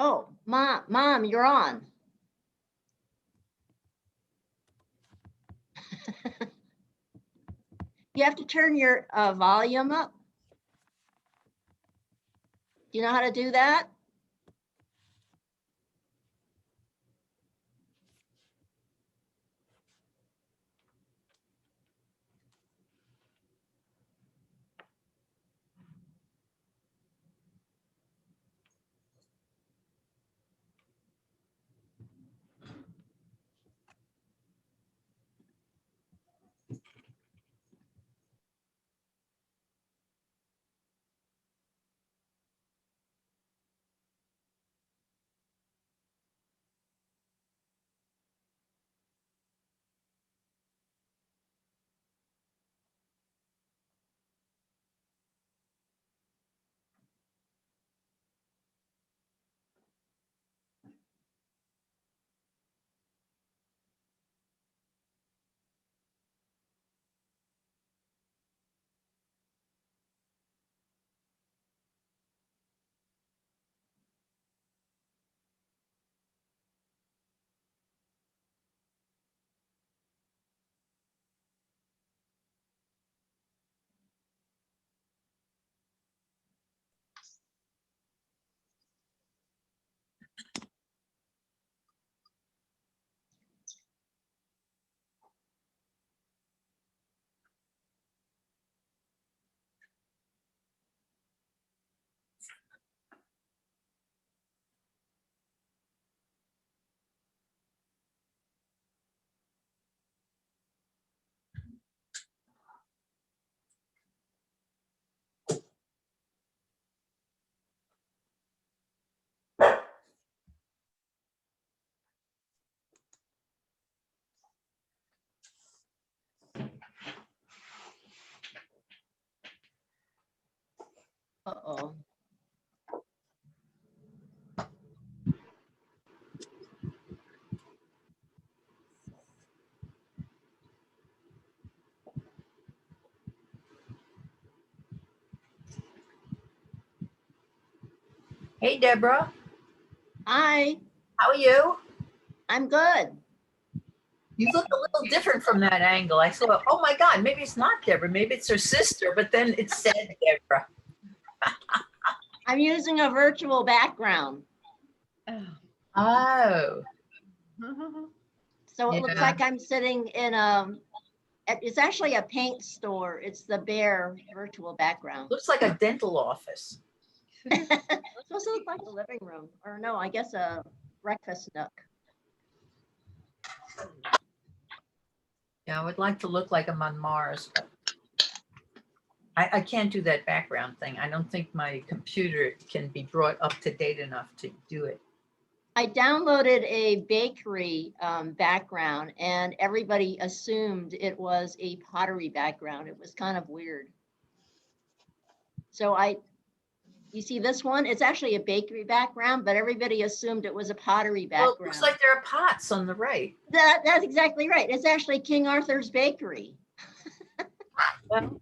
Oh, mom, you're on. You have to turn your volume up. Do you know how to do that? Uh-oh. Hey, Deborah. Hi, How are you? I'm good. You look a little different from that angle. I thought, oh my God, maybe it's not Deborah. Maybe it's her sister, but then it said Deborah. I'm using a virtual background. Oh. So it looks Yeah. like I'm sitting in it's actually a paint store. It's the Bear virtual background. Looks like a dental office. It's supposed to look like a living room, or no, I guess a breakfast nook. Yeah, I would like to look like I'm on Mars, but I can't do that background thing. I don't think my computer can be brought up to date enough to do it. I downloaded a bakery background, and everybody assumed it was a pottery background. It was kind of weird. So you see this one? It's actually a bakery background, but everybody assumed it was a pottery background. Well, it looks like there are pots on the right. That's exactly right. It's actually King Arthur's Bakery. Well,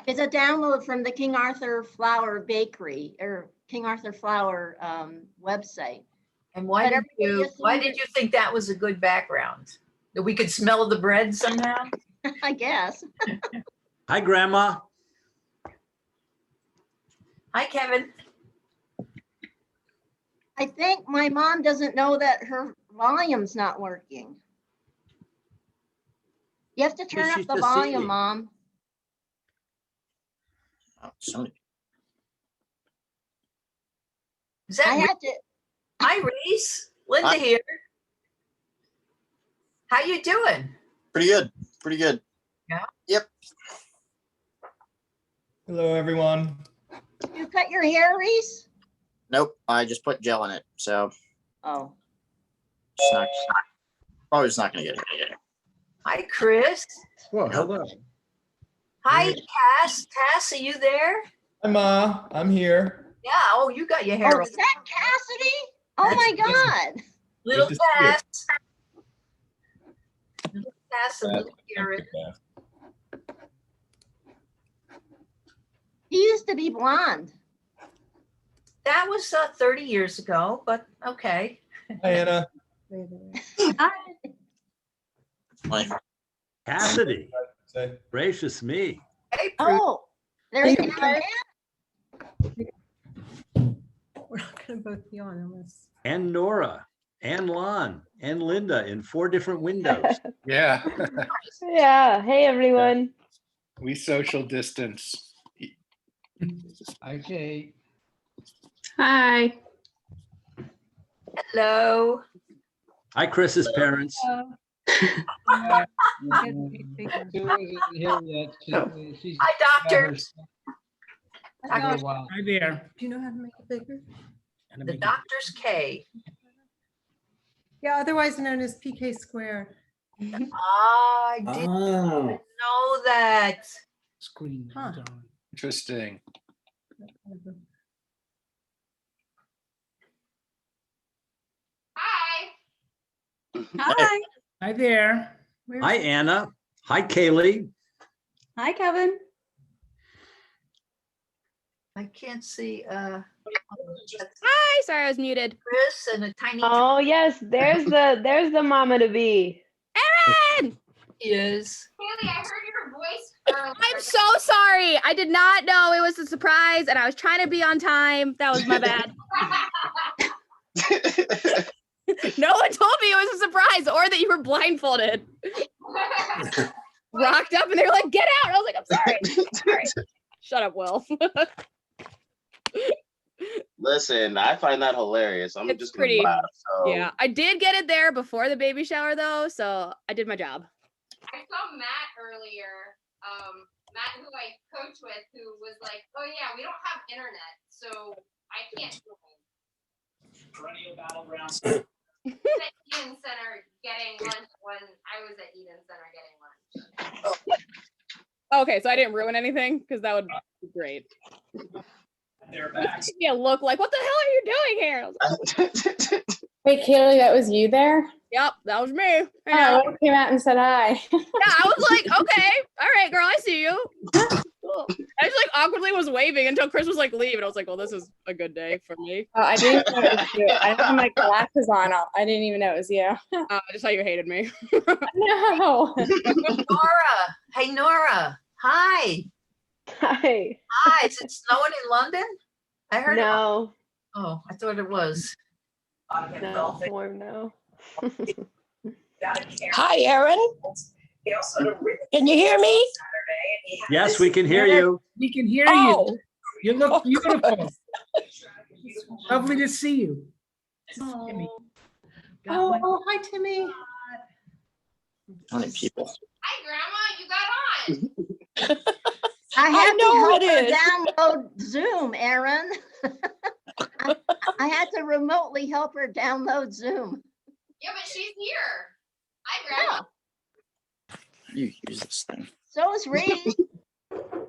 It's a download from the King Arthur Flour Bakery or King Arthur Flour website. And why did you think that was a good background? That we could smell the bread somehow? I guess. Hi, Grandma. Hi, Kevin. I think my mom doesn't know that her volume's not working. You have to turn up the volume, Mom. Oh, somebody. Is that I had to. Hi, Reese. Linda Hi. here. How you doing? Pretty good. Pretty good. Yeah. Yep. Hello, everyone. You cut your hair, Reese? Nope. I just put gel in it, so Oh. it's not. Probably just not going to get it. Hi, Chris. Whoa, hello. Hi, Cass. Cass, are you there? Hi, Ma. I'm here. Yeah. Oh, you got your hair. Oh, is that Cassidy? Oh my God. Little Good to see you. Cass. Little Cass and little Erin. He used to be blonde. That was 30 years ago, but okay. Hi, Anna. Like, Cassidy, Say, gracious me. Hey, Prue. Oh, there's Thank you. Erin. We're not gonna both be on unless. And Nora, and Lon, and Linda in 4 different windows. Yeah, Yeah. Hey, everyone. we social distance. Okay. Hi. Hello. Hi, Chris's parents. Bigger. Sue isn't here yet. She's Hi, doctor. got her for a while. Hi there. Do you know how to make it bigger? The doctor's K. Yeah, otherwise known as PK square. I didn't know that. Screen. Huh. Interesting. Hi. Hi there. Where's- Hi, Anna. Hi, Kaylee. Hi, Kevin. I can't see Hi, sorry, I was muted. Chris and a tiny Oh, yes. There's the mama to be. Erin! is. Haley, I heard your voice earlier. I'm so sorry. I did not know it was a surprise, and I was trying to be on time. That was my bad. No one told me it was a surprise or that you were blindfolded. Rocked up, and they were like, "Get out!" I was like, "I'm sorry." Sorry. Shut up, Will. Listen, I find that hilarious. I'm It's just pretty- gonna laugh. So. Yeah, I did get it there before the baby shower, though, so I did my job. I saw Matt earlier, Matt who I coach with, who was like, "Oh yeah, we don't have internet, so I can't join." Perennial battlegrounds. At Eden Center getting lunch when I was at Eden Center getting lunch. Okay, so I didn't ruin anything because that would be great. They're back. Give me a look like, "What the hell are you doing here?" I was like, Wait, Kaylee, that was you there? "Yep, that was me." I know. Oh, I came out and said hi. Yeah, I was like, "Okay, all right, girl, I see you." Cool. I just like awkwardly was waving until Chris was like, "Leave," and I was like, "Well, this is a good day for me." Oh, I didn't even know it was you. I didn't have my glasses on. I didn't even know it was you. I just thought you hated me. No. Nora. Hey, Nora. Hi. Hi. Hi. Is it snowing in London? I heard. No. Oh, I thought it was. No. Warm no. Hi, Erin. Can you hear me? Yes, we can hear you. We can hear Oh, you. You look beautiful. Lovely to see you. Oh, hi, Timmy. how many people? Hi, Grandma, you got on. I had know to help it her is. download Zoom, Erin. I had to remotely help her download Zoom. Yeah, but she's here. Hi, Grandma. You use this thing. So is Reed.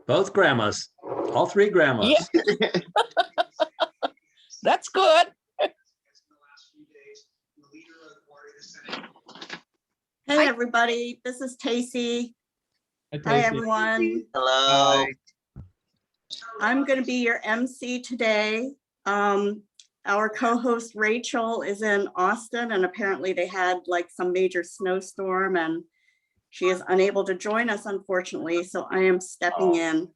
Both grandmas, all 3 grandmas. Yeah. that's good. Hey, everybody. This is Tacey. Hi, Tacey. everyone. Hello. I'm going to be your MC today. Our co-host Rachel is in Austin, and apparently they had like some major snowstorm, and she is unable to join us, unfortunately. So I am stepping in.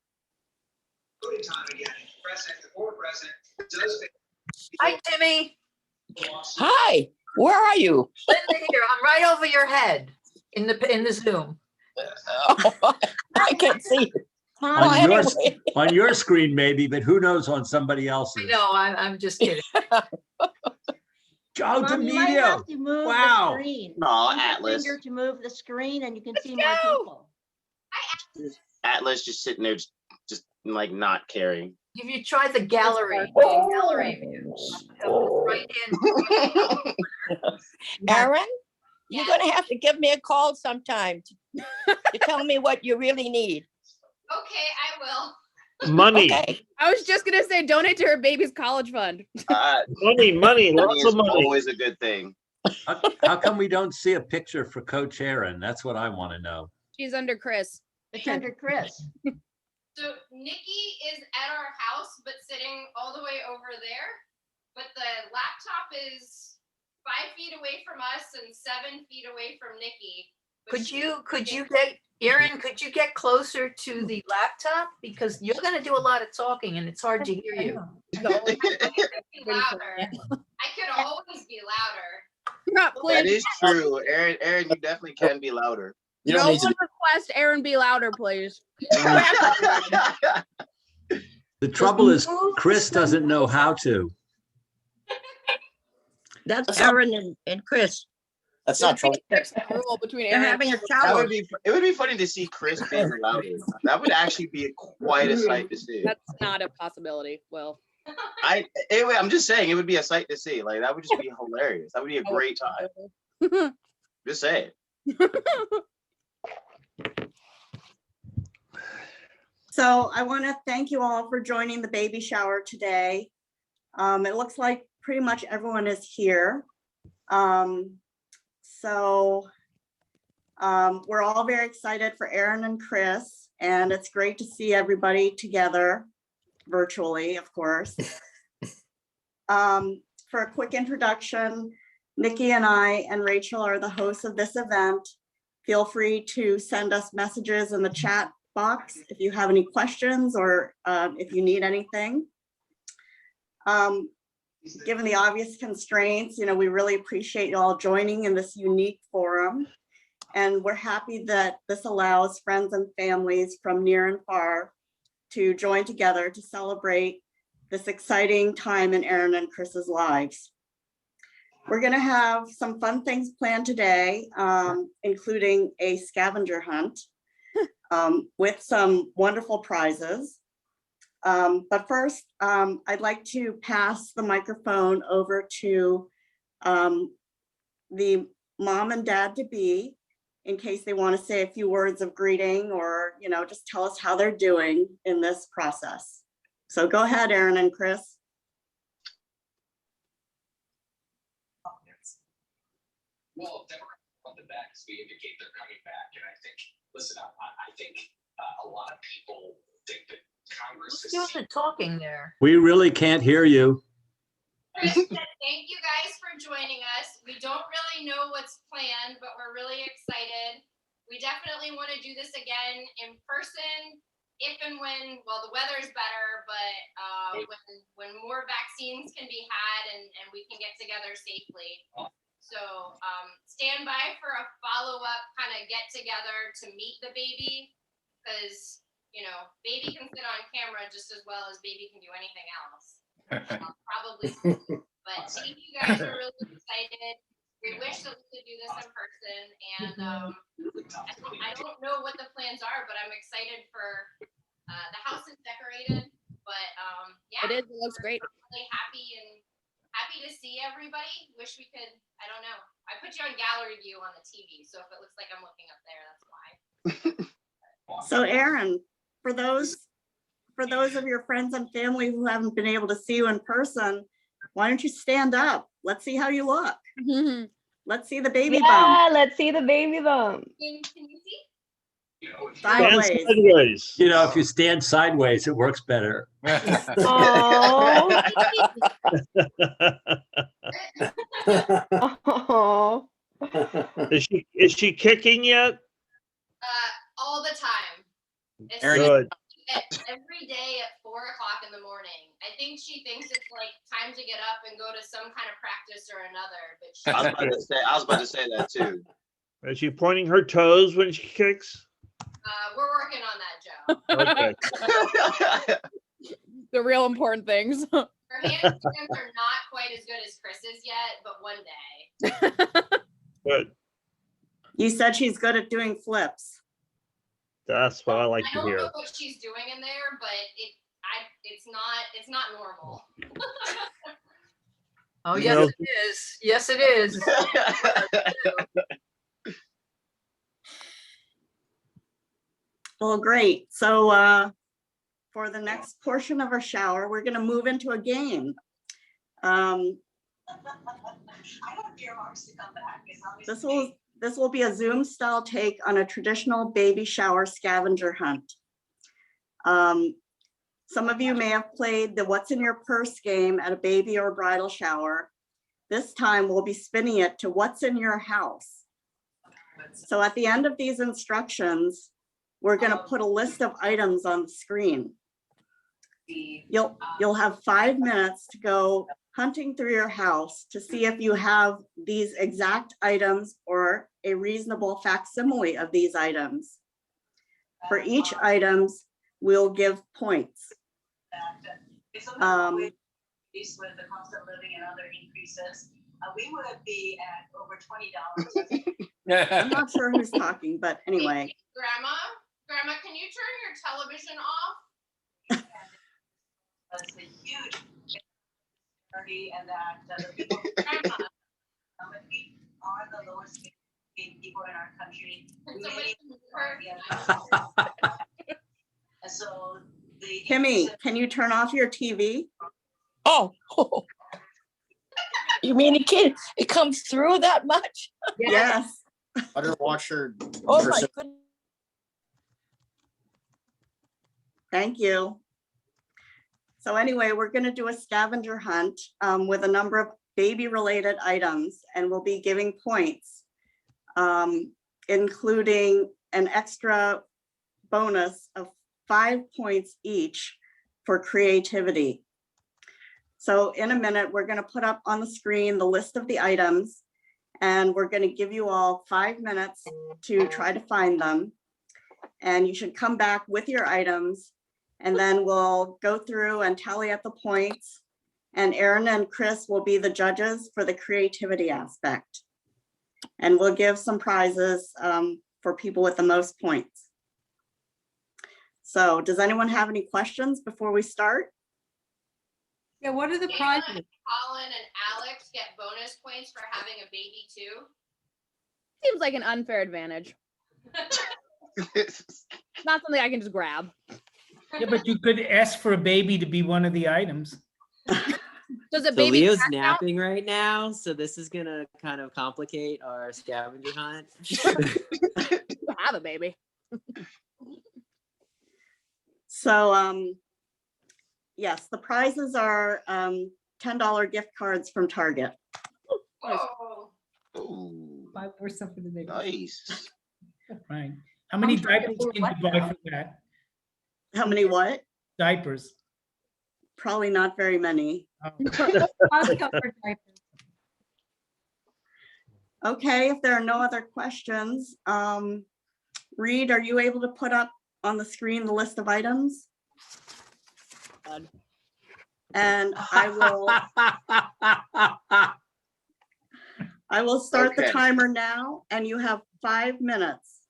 Hi, Timmy. Hi, where are you? Linda here. I'm right over your head in the Zoom. Oh, I can't see you. On Well, your, anyway. on your screen maybe, but who knows on somebody I else's. know. I'm just kidding. Joe Mom, you might DeMedio. have to move Wow. the screen. Aw, Use your Atlas. finger to move the screen and you can see more go. people. Atlas just sitting there, just like not caring. If you try the gallery, view, right in. Erin, you're gonna have to give me a call sometime to tell me what you really need. Okay, I will. Money, Okay. I was just gonna say, donate to her baby's college fund. money, Money is always a good thing. How come we don't see a picture for Coach Erin? That's what I want to know. She's under Chris. It's under Chris. So Nikki is at our house, but sitting all the way over there. But the laptop is 5 feet away from us and 7 feet away from Nikki. But Could you get, Erin, could you get closer to the laptop? Because you're gonna do a lot of talking and it's hard to hear you. louder. I could always be louder. That is true. Erin, you definitely can be louder. You No don't need one to. request Erin be louder, please. The trouble is Chris doesn't know how to. That's Erin and Chris. That's not trouble. Rule between They're Erin. having a That shower. would be. It would be funny to see Chris being louder. That would actually be quite a sight to see. That's not a possibility. Well, Anyway, I'm just saying it would be a sight to see. Like that would just be hilarious. That would be a great time. Just say it. So I want to thank you all for joining the baby shower today. It looks like pretty much everyone is here. We're all very excited for Erin and Chris, and it's great to see everybody together virtually, of course. For a quick introduction, Nikki and I and Rachel are the hosts of this event. Feel free to send us messages in the chat box if you have any questions or if you need anything. Given the obvious constraints, we really appreciate you all joining in this unique forum. And we're happy that this allows friends and families from near and far to join together to celebrate this exciting time in Erin and Chris's lives. We're going to have some fun things planned today, including a scavenger hunt with some wonderful prizes. But first, I'd like to pass the microphone over to the mom and dad to be, in case they want to say a few words of greeting or, just tell us how they're doing in this process. So go ahead, Erin and Chris. Well, they're on the back as we indicate they're coming back. And I think, listen, I think a lot of people think that Congress Who's doing the talking there? We really can't hear you. Chris said, thank you guys for joining us. We don't really know what's planned, but we're really excited. We definitely want to do this again in person, if and when, well, the weather's better, but when more vaccines can be had and we can get together safely. So stand by for a follow-up kind of get together to meet the baby, because baby can sit on camera just as well as baby can do anything else. Probably. But you guys are really excited. We wish that we could do this in person, and I don't know what the plans are, but I'm excited for the house is decorated. But yeah, it is. It looks great. Really happy to see everybody. Wish we could. I don't know. I put you on gallery view on the TV, so if it looks like I'm looking up there, that's why. So Erin, for those of your friends and family who haven't been able to see you in person, why don't you stand up? Let's see how you look. Let's see the baby bump. Let's see the baby bump. Can you see? Sideways. Sideways. If you stand sideways, it works better. Oh. Is she kicking yet? All the time. It's Good. every day at 4 o'clock in the morning. I think she thinks it's like time to get up and go to some kind of practice or another. But I was about to say that too. Is she pointing her toes when she kicks? We're working on that, Joe. Okay. The real important things. Her handstands are not quite as good as Chris's yet, but one day. Good. You said she's good at doing flips. That's what I like I to don't hear. know what she's doing in there, but it's not normal. Oh, yes, it is. Yes, it is. Well, great. So for the next portion of our shower, we're going to move into a game. This will be a Zoom style take on a traditional baby shower scavenger hunt. Some of you may have played the What's in Your Purse game at a baby or bridal shower. This time we'll be spinning it to What's in Your House. So at the end of these instructions, we're going to put a list of items on the screen. You'll have 5 minutes to go hunting through your house to see if you have these exact items or a reasonable facsimile of these items. For each items, we'll give points. With the cost of living and other increases, we would be at over $20. I'm not sure who's talking, but anyway. Hey, Grandma, can you turn your television off? That's a huge party, and that the people are the lowest paid people in our country. And so Kimmy, can you turn off your TV? Oh, you mean it comes through that much? Yes. Underwatcher. Oh my goodness. Thank you. So anyway, we're going to do a scavenger hunt with a number of baby-related items, and we'll be giving points, including an extra bonus of 5 points each for creativity. So in a minute, we're going to put up on the screen the list of the items, and we're going to give you all 5 minutes to try to find them. And you should come back with your items, and then we'll go through and tally up the points. And Erin and Chris will be the judges for the creativity aspect. And we'll give some prizes for people with the most points. So does anyone have any questions before we start? Yeah, what are the prizes? Colin and Alex get bonus points for having a baby too. Seems like an unfair advantage. Not something I can just grab. Yeah, but you could ask for a baby to be one of the items. Does a So baby Leo's crack count? napping right now, so this is gonna kind of complicate our scavenger hunt. You have a baby. So yes, the prizes are $10 gift cards from Target. Buy more stuff for the baby. Nice. Right. How many diapers can you buy for that? How many what? Diapers. Probably not very many. Okay, if there are no other questions, Reed, are you able to put up on the screen the list of items? And I will start the Okay. timer now, and you have 5 minutes.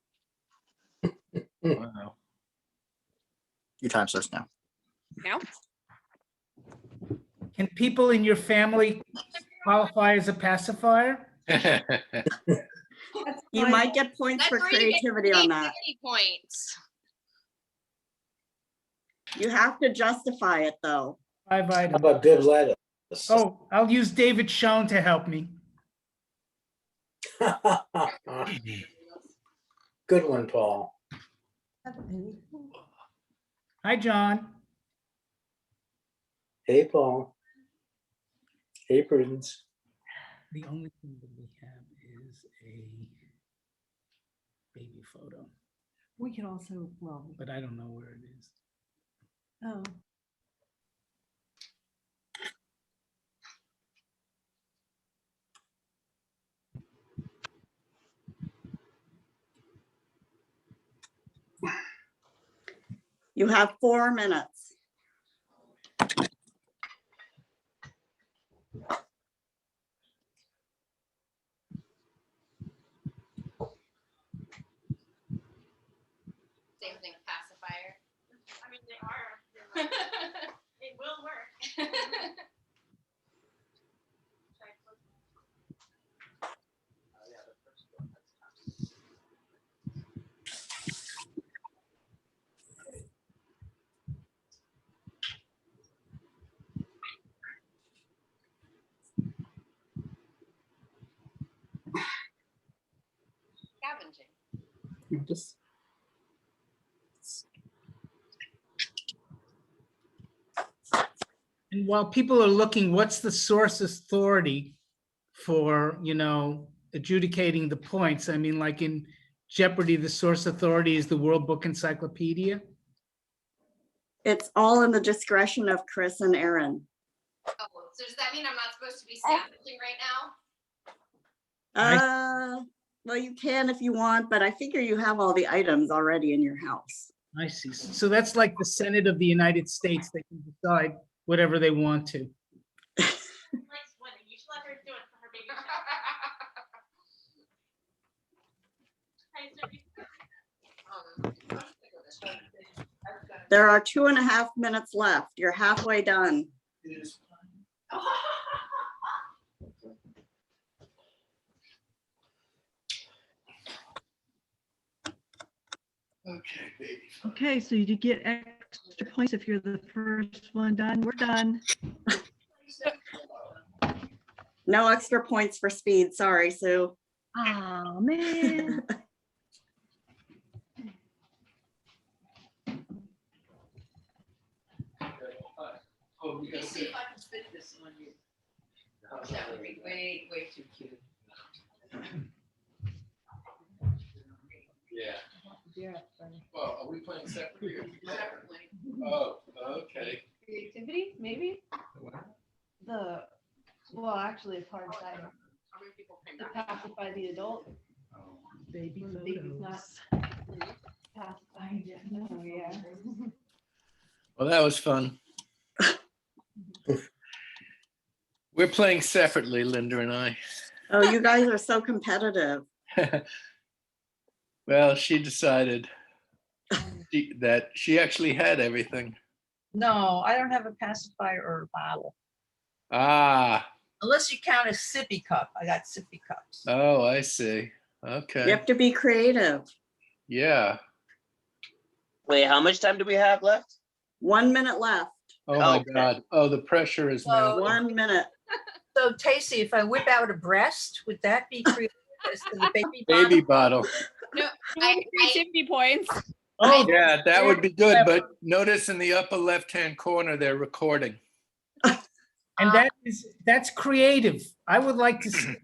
Wow. Your time starts now. Now? Can people in your family qualify as a pacifier? You might get points for That's where you get creativity on that. creativity points. You have to justify it, though. 5 items. How about good lettuce? Oh, I'll use David Schoen to help me. Good one, Paul. Hi, John. Hey, Paul. Hey, Prudence. The only thing that we have is a baby photo, We can also, well, but I don't know where it is. oh. You have 4 minutes. Same thing, pacifier. I mean, they are. It will work. Scavenging. You just And while people are looking, what's the source authority for, adjudicating the points? I mean, like in Jeopardy, the source authority is the World Book Encyclopedia. It's all in the discretion of Chris and Erin. Oh, so does that mean I'm not supposed to be scavenging right now? Well, you can if you want, but I figure you have all the items already in your house. I see. So that's like the Senate of the United States. They can decide whatever they want to. There are 2.5 minutes left. You're halfway done. Okay, baby. Okay, so you get extra points if you're the first one done. We're done. No extra points for speed. Sorry, Sue. Oh, man. Oh, we gotta See if I can fit this on you. That would be way too cute. Yeah. Yeah. Well, are we playing separately? Separately. Oh, okay. Creativity, maybe? Actually, it's hard to pacify the adult. Baby Baby's not pacifying yet. No, yeah. Well, that was fun. We're playing separately, Linda and I. Oh, you guys are so competitive. Well, she decided that she actually had everything. No, I don't have a pacifier or a bottle. Ah, Unless you count a sippy cup. I got sippy cups. oh, I see. You Okay. have to be creative. Yeah. Wait, how much time do we have left? 1 minute left. Oh my Okay. God. Oh, the pressure is now. 1 minute. So Tacey, if I whip out a breast, would that be creative as to the baby Baby bottle? bottle. No, creativity points. Oh, Yeah, that would be good. But notice in the upper left-hand corner, they're recording. and that's creative. I would like to see.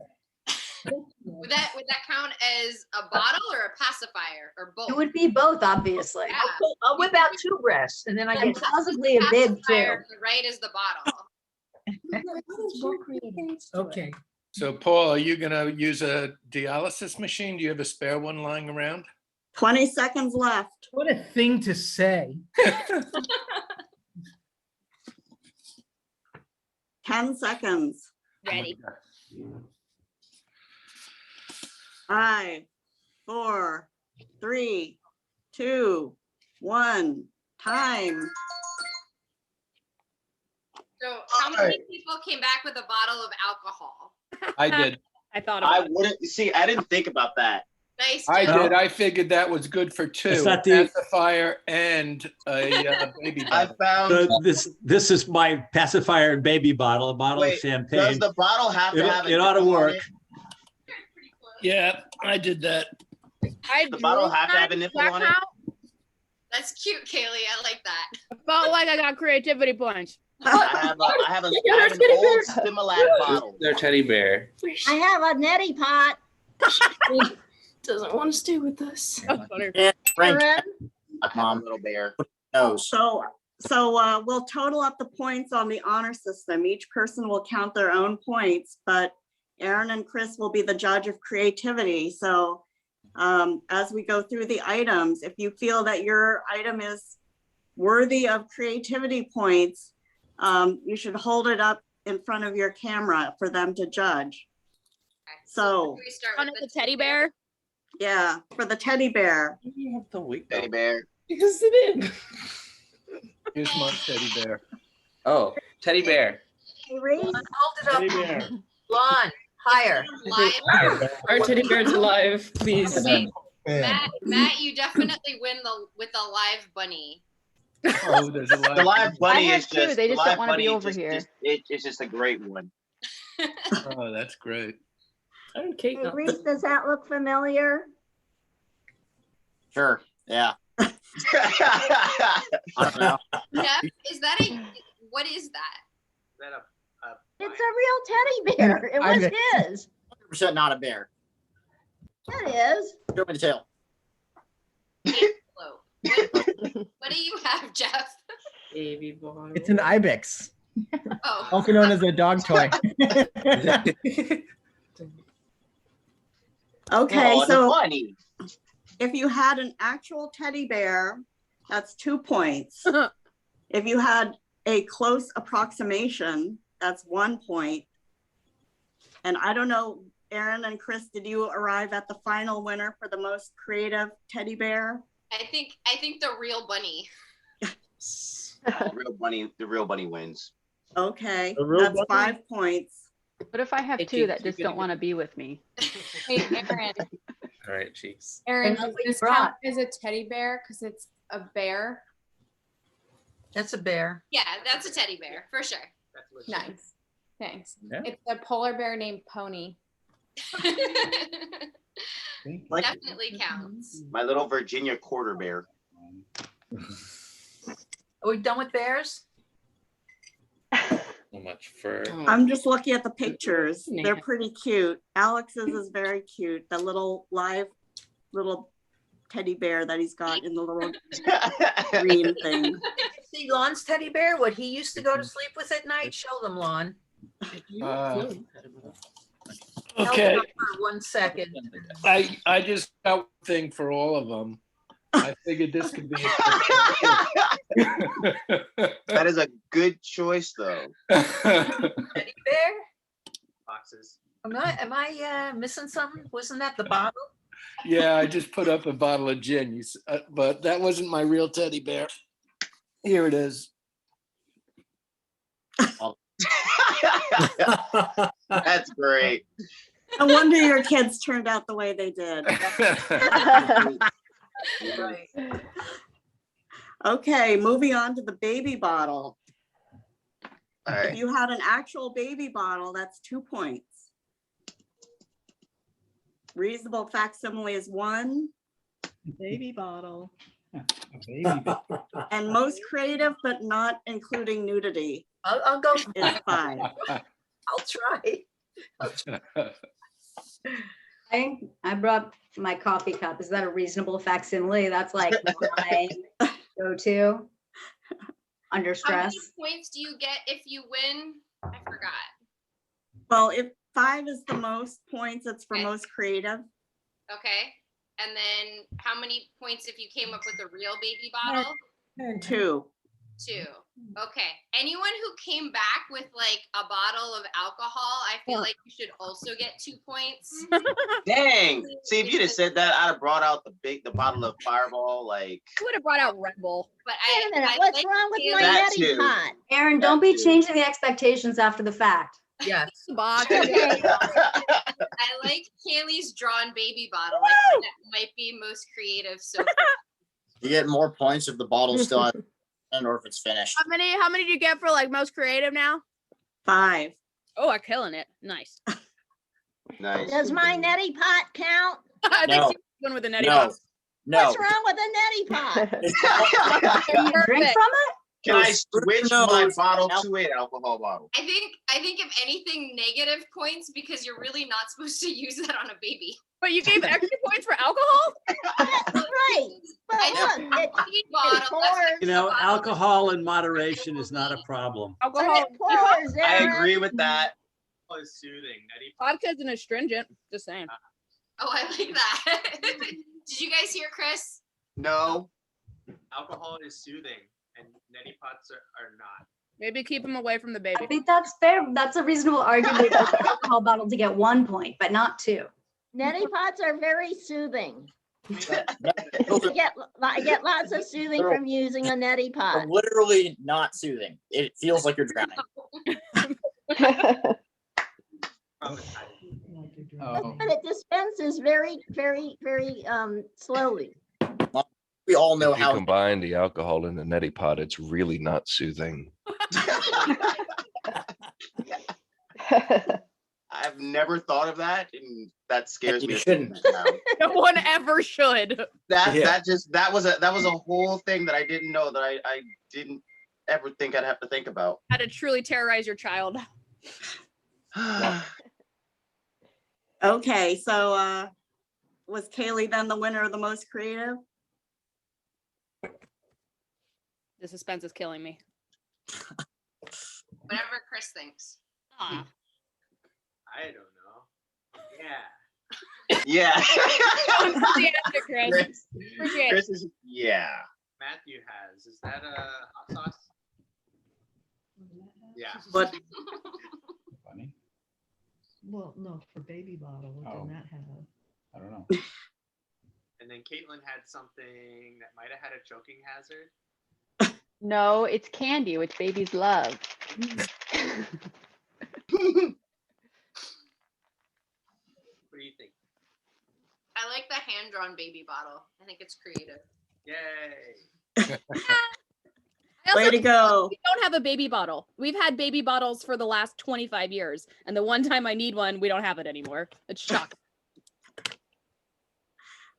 Would that count as a bottle or a pacifier or both? It would be both, obviously. Yeah. I'll whip out 2 breasts and then I And get possibly a bib too. Pacifier, the right is the bottle. Okay. So Paul, are you gonna use a dialysis machine? Do you have a spare one lying around? 20 seconds left. What a thing to say. 10 seconds. Ready. 5, 4, 3, 2, 1. Time. So how many people came back with a bottle of alcohol? I did. I thought I about it. wouldn't see. I didn't think about that. Nice. I Joe. did. I figured that was good for 2. It's not A the- pacifier and a baby I bottle. found. This is my pacifier and baby bottle, a bottle of Wait, champagne. does the bottle have to have a It ought to nipple on work. it? Yeah, I did that. The bottle have to have a nipple on it? That's cute, Kaylee. I like that. I felt like I got creativity points. I have an old Similac bottle. Their teddy bear. I have a neti pot. Doesn't want to stay with us. That's funny. Yeah, Frank, Erin? Mom, Little bear. knows. So we'll total up the points on the honor system. Each person will count their own points, but Erin and Chris will be the judge of creativity. So as we go through the items, if you feel that your item is worthy of creativity points, you should hold it up in front of your camera for them to judge. So, we start On with the teddy bear. yeah, for the teddy bear. You have to wait. Teddy bear. Because it is. Here's my teddy bear. Oh, teddy bear. Hold Hold it up. Teddy bear. Lon, higher. live. Our teddy bear's alive, please. Matt, you definitely win with a live bunny. Oh, there's a The lot. live bunny I have is two, just. they the just don't live wanna be bunny over just- here. It's just a great one. Oh, that's great. I'm Kate. Hey, Reese, does that look familiar? Sure. Yeah. I don't know. Jeff, is that what is that? that a It's a real teddy bear. It I was bet. his. 100% not a bear. That is. Show me the tail. Hello. What do you have, Jeff? baby boy? It's an ibex, Oh. also known as a dog toy. Okay, Oh, the so bunny. if you had an actual teddy bear, that's 2 points. If you had a close approximation, that's 1 point. And I don't know, Erin and Chris, did you arrive at the final winner for the most creative teddy bear? I think the real bunny. The real bunny wins. Okay, The real that's bunny? 5 points. What if I have Hey, two Jinx, that you just gonna don't want to be with me? Hey, Erin. All right, Cheeks. Erin, That's does what you this count brought. as a teddy bear? Because it's a bear. That's a bear. Yeah, that's a teddy bear for sure. Nice. Thanks. Yeah. It's a polar bear named Pony. Like Definitely counts. my little Virginia quarter bear. Are we done with bears? So much fur. I'm just looking at the pictures. Yeah. They're pretty cute. Alex's is very cute. The little little teddy bear that he's got in the little green thing. See Lon's teddy bear, what he used to go to sleep with at night? Show them, Lon. Held Okay. it up for 1 second. I just got one thing for all of them. I figured this could be. That is a good choice, though. Teddy bear? Boxes. Am I missing something? Wasn't that the bottle? Yeah, I just put up a bottle of gin, but that wasn't my real teddy bear. Here it is. That's great. No wonder your kids turned out the way they did. Right. Okay, moving on to the baby bottle. All If right. you had an actual baby bottle, that's 2 points. Reasonable facsimile is 1, Baby bottle. and most creative but not including nudity I'll go. is 5. I'll try. I brought my coffee cup. Is that a reasonable facsimile? That's like my go-to under How many stress. points do you get if you win? I forgot. Well, if 5 is the most points, it's for Okay. most creative. Okay. And then how many points if you came up with a real baby bottle? 2. 2. Okay. Anyone who came back with like a bottle of alcohol, I feel like you should also get 2 points. Dang. See, if you'd have said that, I'd have brought out the bottle of Fireball. Like, I would have brought out Red Bull. But Wait a minute, what's wrong with my That neti too. pot? Erin, don't be changing the expectations after the fact. Yes. Box. Okay, I like Kaylee's drawn baby bottle. I think that might be most creative so far. You get more points if the bottle's still at and or if it's finished. How many do you get for like most creative now? 5. Oh, I'm killing it. Nice. nice. does my neti pot count? I think No. she's going with the neti No. box. No. What's wrong with a neti pot? Can you drink Perfect. from it? Can I switch No. my bottle to an alcohol bottle? I think if anything, negative points because you're really not supposed to use that on a baby. But you gave extra points for alcohol? That's right. But I look, know. Baby bottle. That's like You know, a bottle. alcohol in moderation is not a problem. but Alcohol. it pours, I Erin. agree with that. Is soothing. Neti Vodka's an astringent. Just saying. Oh, I like that. Did you guys hear Chris? No. alcohol is soothing, and neti pots are not. Maybe keep him away from the baby. I think that's fair. That's a reasonable argument for the alcohol bottle to get 1 point, but not 2. Neti pots are very soothing. I get lots of soothing from using a neti They're pot. literally not soothing. It feels like you're drowning. Oh. But it dispenses very, very, very slowly. We all know If you how. combine the alcohol in the neti pot, it's really not soothing. I've never thought of that, and that scares You me. shouldn't. Now. No one ever should. That was a whole thing that I didn't know that I didn't ever think I'd have to think about. How to truly terrorize your child. Okay, so was Kaylee then the winner of the most creative? The suspense is killing me. Whatever Chris thinks. Aw. I don't know. Yeah. Yeah. The answer, Chris. Appreciate it. Chris is, yeah. Matthew has. Is that a hot sauce? Yeah. But Funny. Well, no, for baby bottle, what Oh. did that have? I don't know. And then Caitlin had something that might have had a choking hazard. No, it's candy, which babies love. What do you think? I like the hand-drawn baby bottle. I think it's creative. Yay. I also way to think go. We don't have a baby bottle. We've had baby bottles for the last 25 years. And the one time I need one, we don't have it anymore. It's shocking.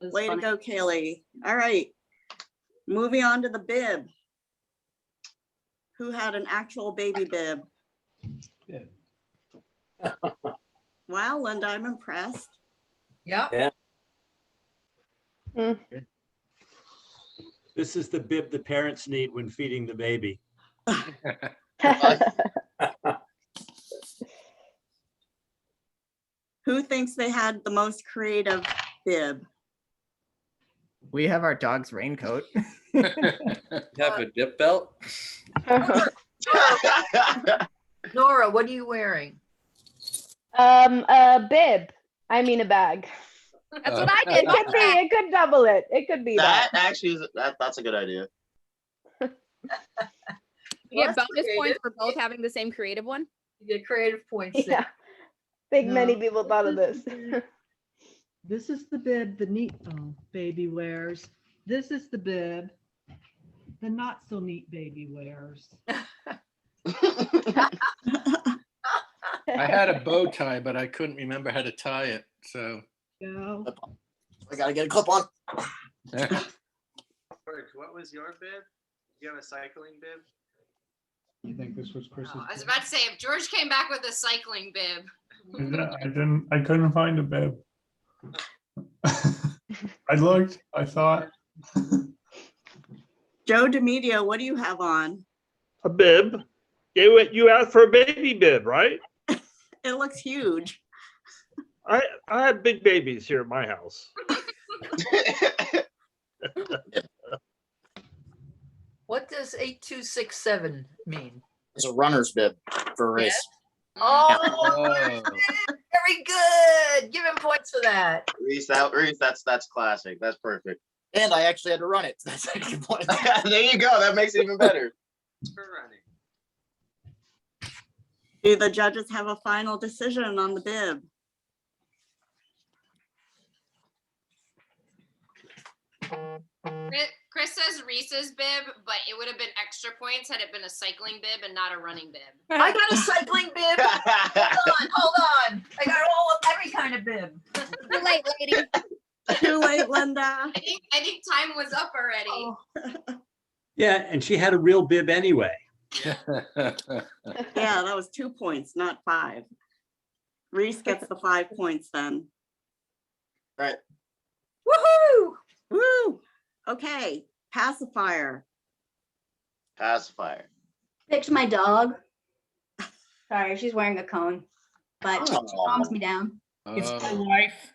Way to go, Kaylee. All right. Moving on to the bib. Who had an actual baby bib? Bib. Wow, Linda, I'm impressed. Yeah. This is the bib the parents need when feeding the baby. Who thinks they had the most creative bib? We have our dog's raincoat. You have a dip belt? Nora, what are you wearing? A bib. I mean a bag. That's what I did. It could be. It could double it. It could be That that. actually is that's a good idea. You get Well, that's bonus points creative. for both having the same creative one. You get creative points. there. Yeah. Think many No, people thought of this. This is the bib the neat baby wears. This is the bib the not so neat baby wears. I had a bow tie, but I couldn't remember how to tie it. So Go. I gotta get a clip on. George, what was your bib? You have a cycling bib? You think this was Chris's? I was about to say, if George came back with a cycling bib. I couldn't find a bib. I looked, I thought. Joe DeMedio, what do you have on? A bib? You asked for a baby bib, right? It looks huge. I have big babies here at my house. What does 8267 mean? It's a runner's bib for a race. Oh, very good. Give him points for that. Reese, that's classic. That's perfect. And I actually had to run it. So that's a good point. There you go. That makes it even better. It's for running. Do the judges have a final decision on the bib? Chris says Reese's bib, but it would have been extra points had it been a cycling bib and not a running bib. I got a cycling bib. Hold on. I got every kind of bib. Too late, lady. Too late, Linda. I think time was up already. Oh. Yeah, and she had a real bib anyway. Yeah, that was 2 points, not 5. Reese gets the 5 points then. Right. Woohoo! Woo! Okay, pacifier. Pacifier. Picked my dog. Sorry, she's wearing a cone, but she calms me down. It's my wife.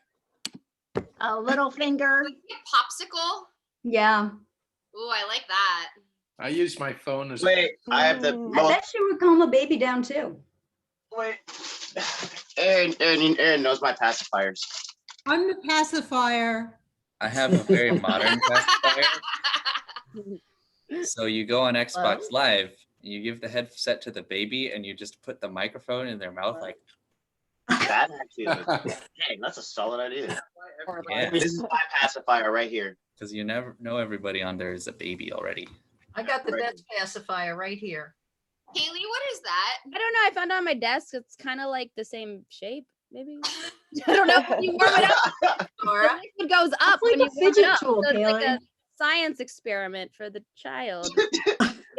A little finger. Popsicle? Yeah. Ooh, I like that. I use my phone as Wait, I have to. I bet she would calm a baby down too. Wait. Erin knows my pacifiers. I'm the pacifier. I have a very modern pacifier. So you go on Xbox Live, you give the headset to the baby, and you just put the microphone in their mouth like. That actually, dang, that's a solid idea. Yeah. This is my pacifier right here. Because you never know everybody on there is a baby already. I got the best pacifier right here. Kaylee, what is that? I don't know. I found it on my desk. It's kind of like the same shape, maybe. I don't know. When you warm it up, Nora. it goes up like when a you warm it fidget up. tool, So it's like Kaylee. a science experiment for the child.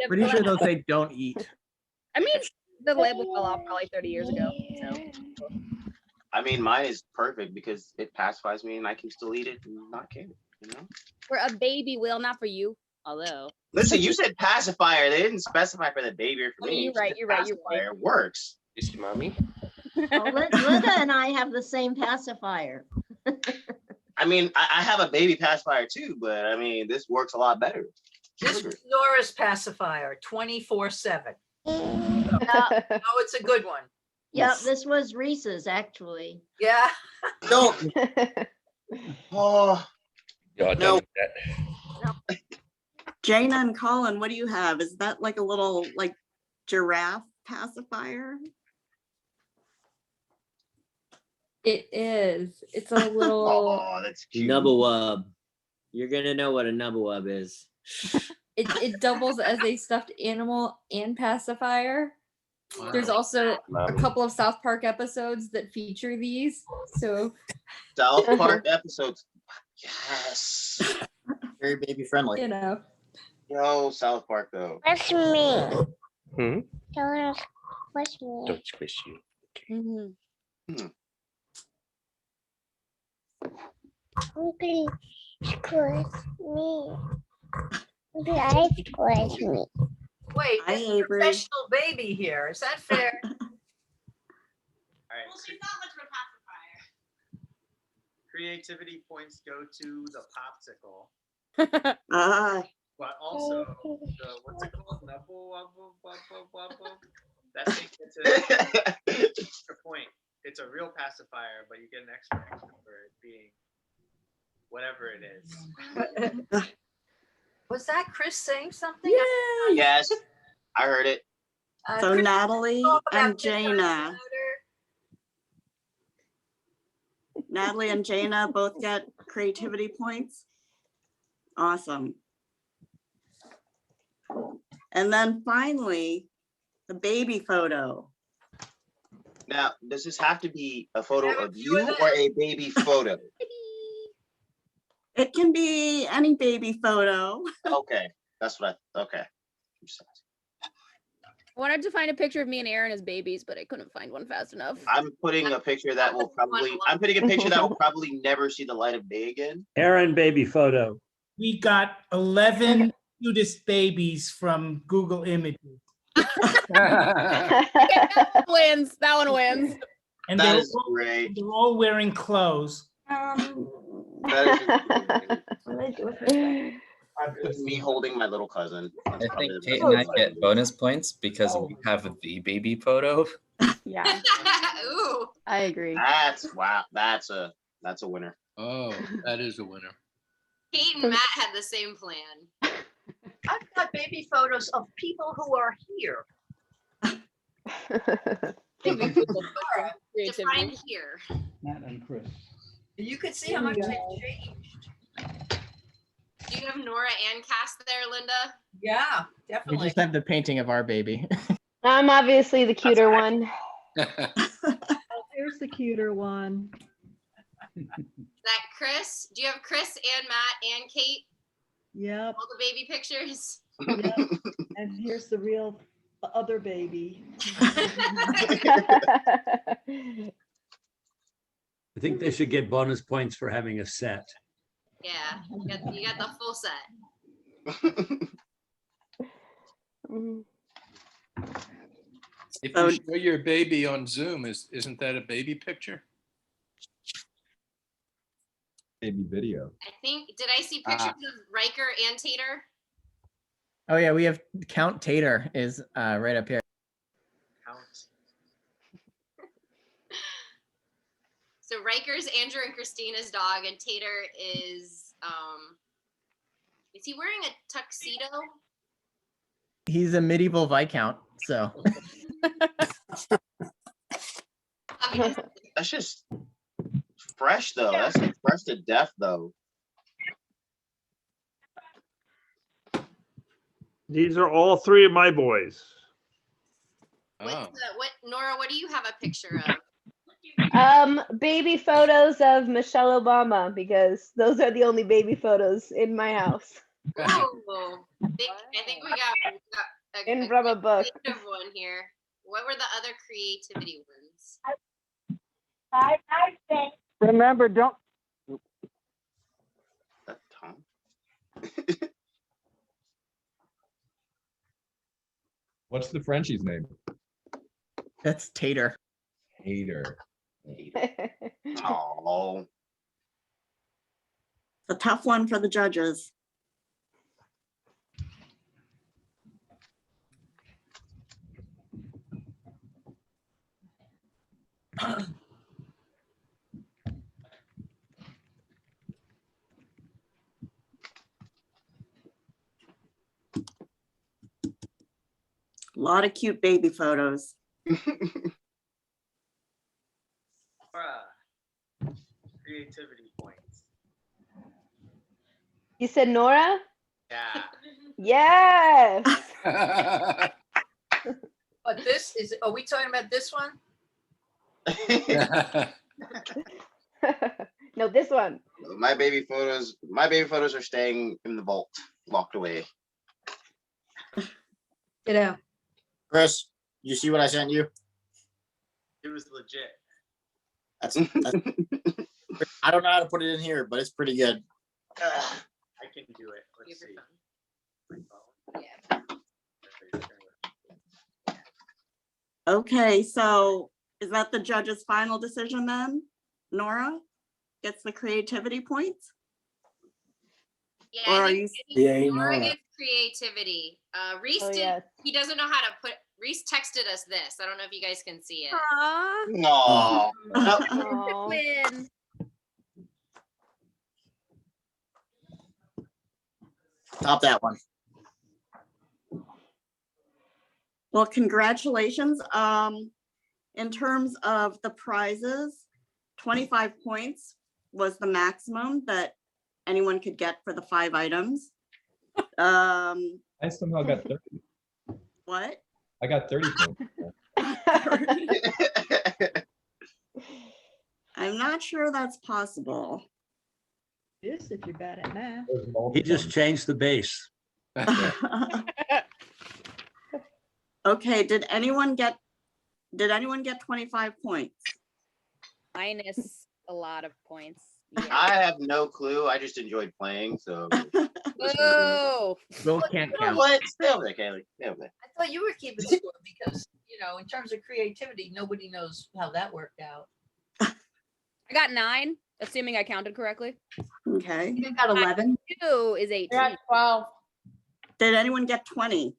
Pretty sure they'll say don't eat. I mean, the label fell off probably 30 years ago. So I mean, mine is perfect because it pacifies me and I can still eat it and not care. You know. for a baby, Will, not for you. Although. Listen, you said pacifier. They didn't specify for the baby or for Okay, me. you're right. You're right. You're right. Pacifier works. You see, mommy? Oh, Linda and I have the same pacifier. I mean, I have a baby pacifier too, but I mean, this works a lot better. This was Nora's pacifier, 24/7. Oh, it's a good one. Yep, this was Reese's actually. Yeah. No. Oh. Yeah, No. Jana and Colin, what do you have? Is that like a little like giraffe pacifier? It is. It's a little. Oh, that's cute. Nubbawub. You're gonna know what a nubbawub is. It doubles as a stuffed animal and pacifier. There's also a couple of South Park episodes that feature these. So South Park episodes. Yes. Very baby friendly. you know. Yo, South Park though. That's me. Hmm? What's me? Don't squish you. Please squish me. Please squish me. Wait, Hi, this is a Avery. professional baby here. Is that fair? All right. Well, she's not much of a pacifier. Creativity points go to the popsicle, Ah, but also the what's it called? Nubble wubble wubble wubble. That thing gets an extra point. It's a real pacifier, but you get an extra for it being whatever it is. Was that Chris saying something? Yes, I heard it. so Chris, Natalie talk about and this Jana. Natalie and Jana both get creativity points. Awesome. And then finally, the baby photo. Now, does this have to be a photo of you or a baby photo? It can be any baby photo. Okay, that's what I. Okay. I wanted to find a picture of me and Erin as babies, but I couldn't find one fast enough. I'm putting a picture that will probably. I'm putting a picture that will probably never see the light of day again. Erin baby photo. We got 11 cutest babies from Google Images. That one wins. That one wins. And That is great. they're all wearing clothes. That is me holding my little cousin. I think Kate and I get bonus points because we have the baby photo. Yeah, Ooh. I agree. That's wow. That's a winner. Oh, that is a winner. Kate and Matt had the same plan. I've got baby photos of people who are here. Defined here. Matt and Chris. You could see how much they've changed. Do you have Nora and Cass there, Linda? Yeah, We definitely. just have the painting of our baby. I'm obviously the cuter one. Oh, here's the cuter one. That Chris? Do you have Chris and Matt and Kate? Yep. All the baby pictures? Yep. And here's the real other baby. I think they should get bonus points for having a set. Yeah, you got the full set. If you show your baby on Zoom, isn't that a baby picture? Baby video. I think, did I see pictures of Riker and Tater? Oh yeah, we have Count Tater is right up here. So Riker's Andrew and Christina's dog, and Tater is he wearing a tuxedo? He's a medieval Viscount, so. That's just fresh though. That's like fresh to death though. These are all three of my boys. What Nora? What do you have a picture of? Baby photos of Michelle Obama, because those are the only baby photos in my house. Oh, I think we got In from a book. creative one here. What were the other creativity ones? Remember, don't. Tom? What's the Frenchie's name? That's Tater. Hater. Oh. A tough one for the judges. A lot of cute baby photos. Creativity points. You said Nora? Yeah. Yes. But this is, are we talking about this one? No, this one. My baby photos are staying in the vault, locked away. Ditto. Chris, you see what I sent you? It was legit. That's I don't know how to put it in here, but it's pretty good. I can do it. Let's see. Okay, so is that the judge's final decision then? Nora gets the creativity points? Yeah, Or I are think you? Yay, Nora Nora. gets creativity. Reese Oh, did. yes. He doesn't know how to put. Reese texted us this. I don't know if you guys can see it. Aw. No. Aw. Win. Top that one. Well, congratulations. In terms of the prizes, 25 points was the maximum that anyone could get for the 5 items. I somehow got 30. What? I got 30 points. I'm not sure that's possible. Yes, if you're bad at math. He just changed the base. Okay, did anyone get 25 points? Minus a lot of points. I have no clue. I just enjoyed playing, so. Whoa. Bill can't You know count. what? Stay over there, Kaylee. Stay over there. I thought you were keeping score because, you know, in terms of creativity, nobody knows how that worked out. I got 9, assuming I counted correctly. Okay. You got 11. 2 is 18. 12. Did anyone get 20?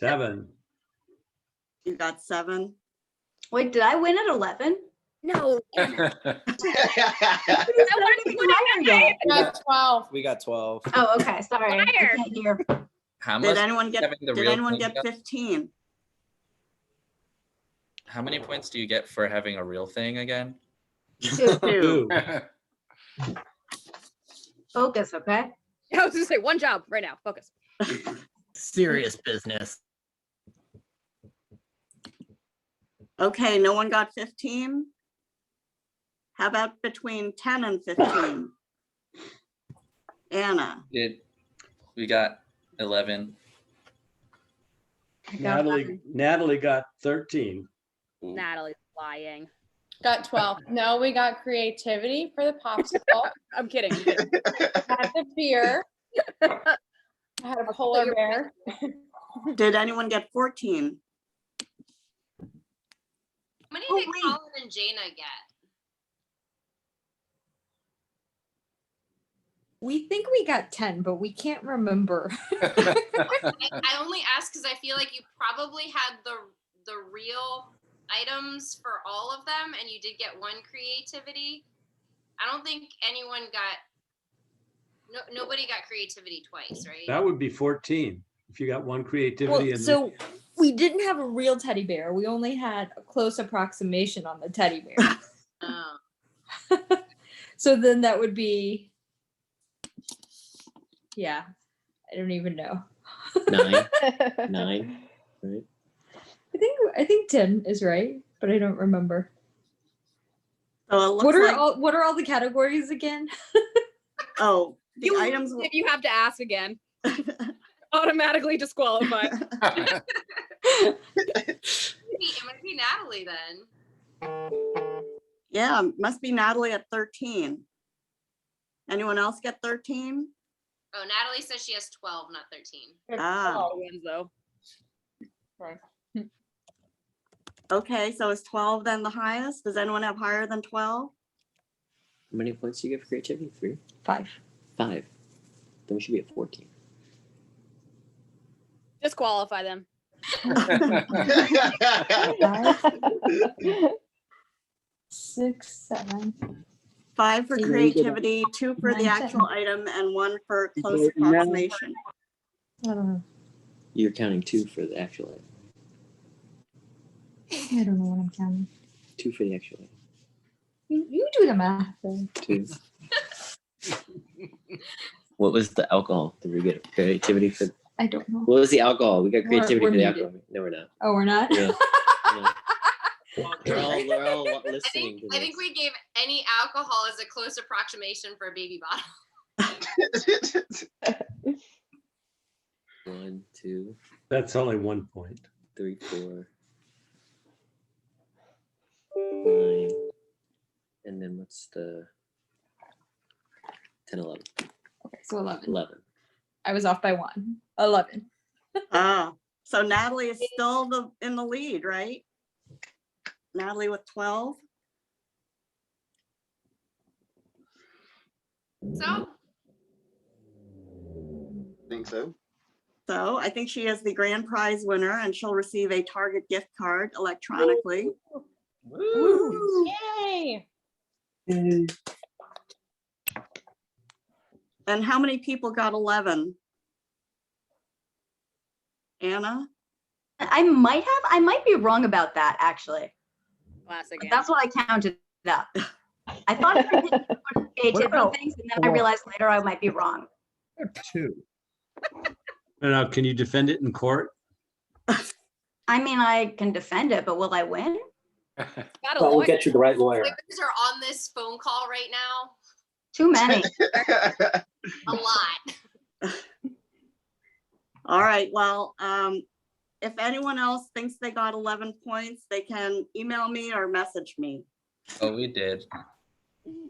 7. You got 7? Wait, did I win at 11? No. I wanted to put it We got 12. We got 12. Oh, okay. Sorry. I Liar. can't hear. How Did much? anyone get having the did real anyone thing get got? 15? How many points do you get for having a real thing again? 2. Focus, okay? I was gonna say 1 job right now. Focus. Serious business. Okay, no one got 15? How about between 10 and 15? Anna, We got 11. Natalie got 13. Natalie's lying. Got 12. No, we got creativity for the popsicle. I'm kidding. Had the beer. I had a polar bear. did anyone get 14? How many Oh, did wait. Colin and Jaina get? We think we got 10, but we can't remember. I only ask because I feel like you probably had the real items for all of them, and you did get 1 creativity. I don't think anyone got. Nobody got creativity twice, right? That would be 14 if you got 1 creativity. Well, and so we didn't have a real teddy bear. We only had a close approximation on the teddy bear. Oh. So then that would be, yeah, I don't even know. 9. 9. Right. I think 10 is right, but I don't remember. So it looks What are all the categories again? Oh, the You, items. if you have to ask again. Automatically disqualified. It might be Natalie then. Yeah, must be Natalie at 13. Anyone else get 13? Oh, Natalie says she has 12, not 13. Ah. Wins though. Okay, so is 12 then the highest? Does anyone have higher than 12? How many points do you get for creativity? 3? 5. 5. Then we should be at 14. Disqualify them. 6, 7. 5 for Yeah, you get creativity, 2 for the 9, actual 7. item, and 1 for close get 9. approximation. I don't know. You're counting 2 for the actual item. I don't know what I'm counting. 2 for the actual item. You do the math. Then. 2. What was the alcohol? Did we get creativity for? I don't know. What was the alcohol? We got creativity we're for the muted. alcohol. No, we're not. Oh, we're not? Yeah. We're all listening to I think we gave any alcohol as a close approximation for a baby bottle. 1, 2. That's only 1 point. 3, 4, 9. And then what's the 10, 11? Okay, so 11. 11. I was off by 1. 11. So Natalie is still in the lead, right? Natalie with 12. So, Think so. So I think she is the grand prize winner and she'll receive a Target gift card electronically. Woo! Yay! And how many people got 11? Anna? I might be wrong about that actually. Classic. That's what I counted up. I thought I did creativity things, and then I realized later I might be wrong. 2. No, can you defend it in court? I mean, I can defend it, but will I win? we'll get you the right lawyer. Lawyers are on this phone call right now. Too many. A lot. All right, well, if anyone else thinks they got 11 points, they can email me or message me Oh, we did.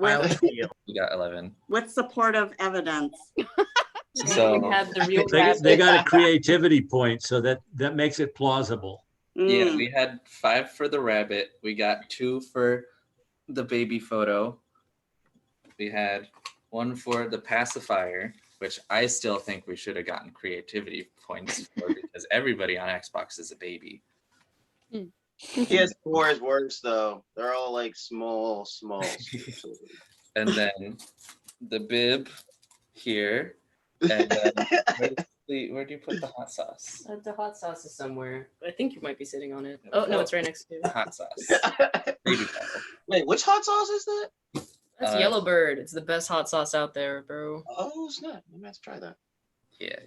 with, We got 11. with supportive evidence. So They got a creativity point, so that makes it plausible. yeah, we had 5 for the rabbit. We got 2 for the baby photo. We had 1 for the pacifier, which I still think we should have gotten creativity points for because everybody on Xbox is a baby. PS4 is worse though. They're all like small. And then the bib here. And then where do you put the hot sauce? The hot sauce is somewhere. I think you might be sitting on it. Oh, no, it's right next to you. Hot sauce. Baby powder. Wait, which hot sauce is that? That's Yellowbird. It's the best hot sauce out there, bro. Oh, snap. I'm gonna have to try that. Yeah.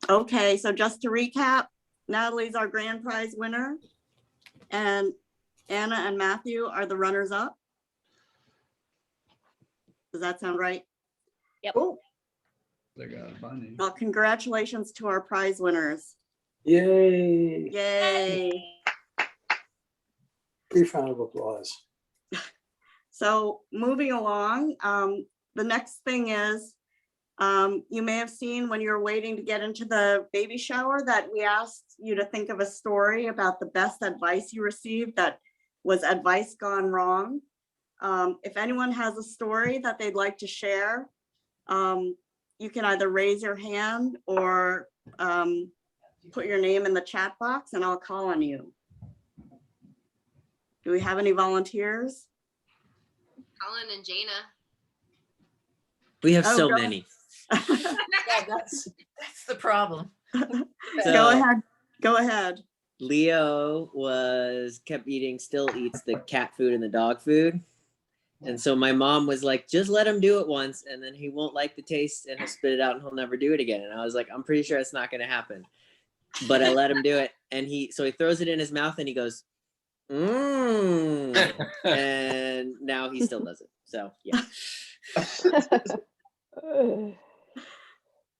Okay, so just to recap, Natalie's our grand prize winner and Anna and Matthew are the runners up. Does that sound right? Yep. They got a bunny. Well, congratulations to our prize winners. Yay. Yay. 3 round of applause. So moving along, the next thing is, you may have seen when you're waiting to get into the baby shower that we asked you to think of a story about the best advice you received that was advice gone wrong. If anyone has a story that they'd like to share, you can either raise your hand or put your name in the chat box and I'll call on you. Do we have any volunteers? Colin and Jaina. We have Oh, so go many. Yeah, that's the problem. Go ahead. Go ahead. Leo kept eating, still eats the cat food and the dog food. And so my mom was like, just let him do it once and then he won't like the taste and he'll spit it out and he'll never do it again. And I was like, I'm pretty sure it's not going to happen. But I let him do it. And he throws it in his mouth and he goes, and now he still does it. So yeah.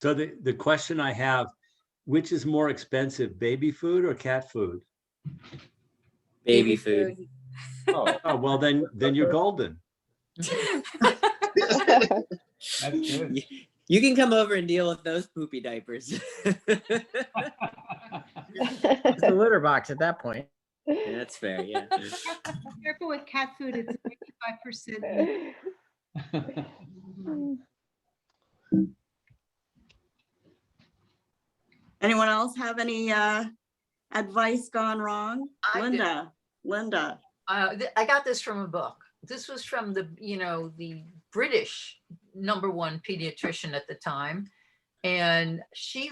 So the question I have, which is more expensive, baby food or cat food? Baby food. Oh, well, then you're golden. That's good. You can come over and deal with those poopy diapers. It's the litter box at that point. Yeah, that's fair. Yeah. Careful with cat food. It's 95%. Anyone else have any advice gone wrong? I do. Linda. I got this from a book. This was from the British #1 pediatrician at the time. And she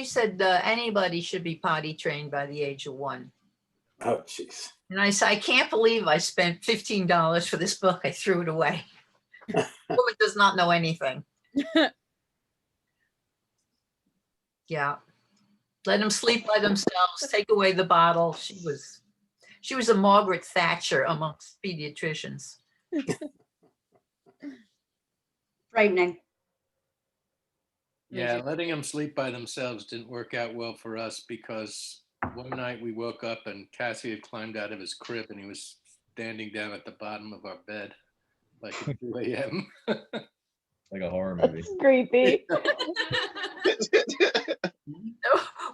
said anybody should be potty trained by the age of 1. Oh, jeez. And I said, I can't believe I spent $15 for this book. I threw it away. Woman does not know anything. Yeah. Let them sleep by themselves. Take away the bottle. She was a Margaret Thatcher amongst pediatricians. Frightening. Yeah, letting them sleep by themselves didn't work out well for us because one night we woke up and Cassie had climbed out of his crib and he was standing down at the bottom of our bed like at 2 a.m. Like a horror movie. Creepy.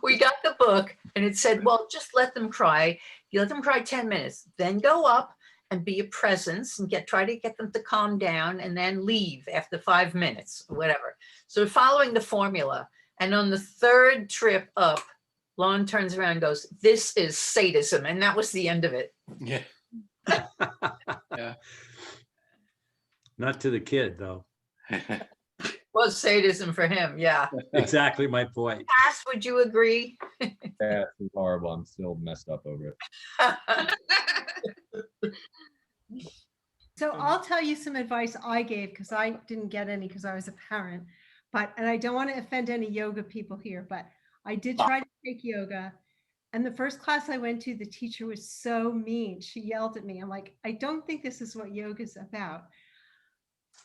We got the book and it said, well, just let them cry. You let them cry 10 minutes, then go up and be a presence and try to get them to calm down and then leave after 5 minutes or whatever. So following the formula. And on the 3rd trip up, Lon turns around and goes, this is sadism. And that was the end of it. Yeah. Yeah. Not to the kid, though. Was sadism for him. Yeah. Exactly my point. Cass, would you agree? Yeah, it's horrible. I'm still messed up over it. So I'll tell you some advice I gave because I didn't get any because I was a parent. And I don't want to offend any yoga people here, but I did try to take yoga. And the first class I went to, the teacher was so mean. She yelled at me. I'm like, I don't think this is what yoga is about.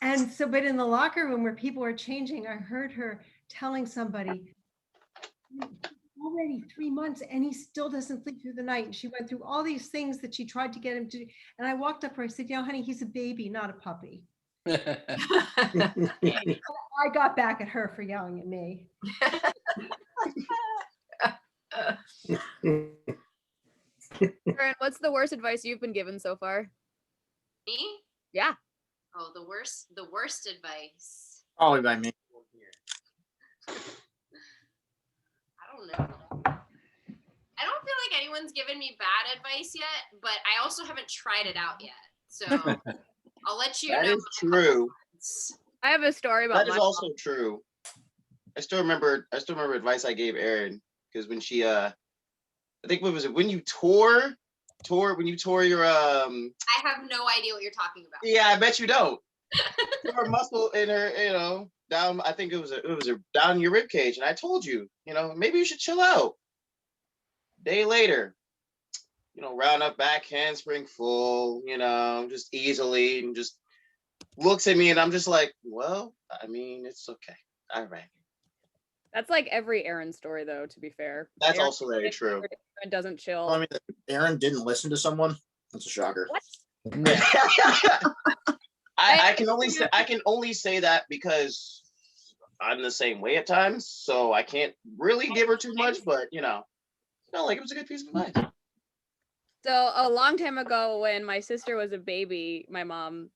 And so, but in the locker room where people were changing, I heard her telling somebody, already 3 months and he still doesn't sleep through the night. And she went through all these things that she tried to get him to do. And I walked up to her, I said, honey, he's a baby, not a puppy. I got back at her for yelling at me. Erin, what's the worst advice you've been given so far? Me? Yeah. Oh, the worst advice. Probably by me. I don't know. I don't feel like anyone's given me bad advice yet, but I also haven't tried it out yet. So I'll let you know. That is true. I have a story about That is also true. I still remember advice I gave Erin because when she I think what was it when you tore your I have no idea what you're talking about. yeah, I bet you don't. Her muscle in her, down, I think it was down your rib cage. And I told you, maybe you should chill out. Day later, round up back handspring full, just easily, and just looks at me and I'm just like, well, I mean, it's okay. All right. That's like every Erin story though, to be fair. That's Erin also very true. Doesn't chill. Well, I mean, Erin didn't listen to someone. That's a shocker. What? I can only say that because I'm the same way at times, so I can't really give her too much, but it was a good piece of advice. So a long time ago when my sister was a baby, my mom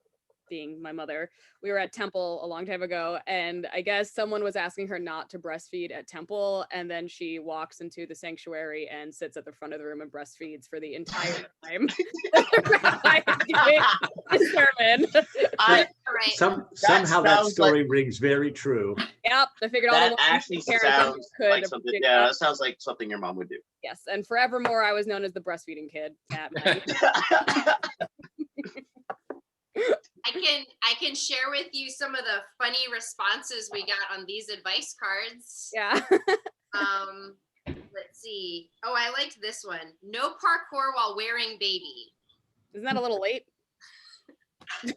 being my mother, we were at temple a long time ago, and I guess someone was asking her not to breastfeed at temple, and then she walks into the sanctuary and sits at the front of the room and breastfeeds for the entire time. Sermon. Somehow that story rings very true. Yep, I figured all That the actually sounds like something. Yeah, that sounds like something your mom would do. Yes, and forevermore I was known as the breastfeeding kid at I can share with you some of the funny responses we got on these advice cards. Yeah. Let's see. Oh, I liked this one. No parkour while wearing baby. Isn't that a little late?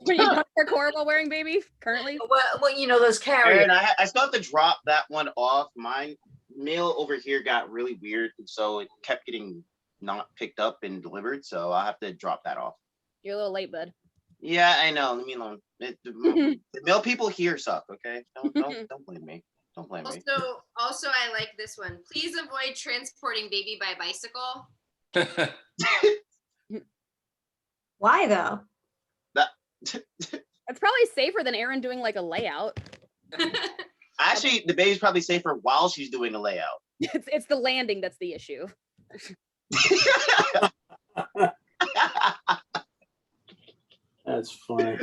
Are you done record while wearing baby currently? Well, you know, those carriers. Aaron, I still have to drop that one off. Mine mail over here got really weird, and so it kept getting not picked up and delivered. So I'll have to drop that off. You're a little late, bud. Yeah, I know. Leave me alone. The mail people here suck. Okay, don't blame me. Don't blame me. Also, I like this one. Please avoid transporting baby by bicycle. Why though? It's probably safer than Erin doing like a layout. Actually, the baby's probably safer while she's doing the layout. It's the landing that's the issue. That's funny.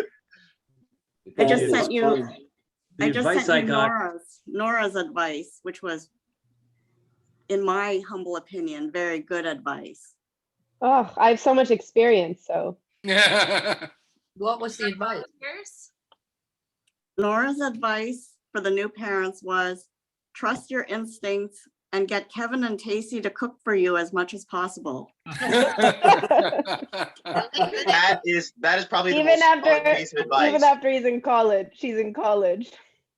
I just It's sent you, funny. The I just advice sent you I got, Nora's advice, which was, in my humble opinion, very good advice. Oh, I have so much experience, so. What was the advice? Nora's advice for the new parents was trust your instincts and get Kevin and Tacey to cook for you as much as possible. That is probably the Even most solid after, piece of advice. even after he's in college, she's in college.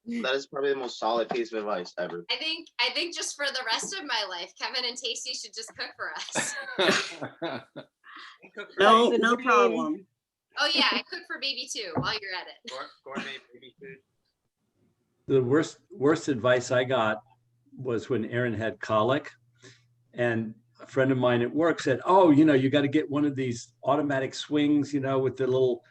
That is probably the most solid piece of advice ever. I think just for the rest of my life, Kevin and Tasty should just cook for us. No problem. Oh yeah, I cook for baby too while you're at it. Gourmet baby food. the worst advice I got was when Erin had colic, and a friend of mine at work said, "Oh, you got to get one of these automatic swings, with the little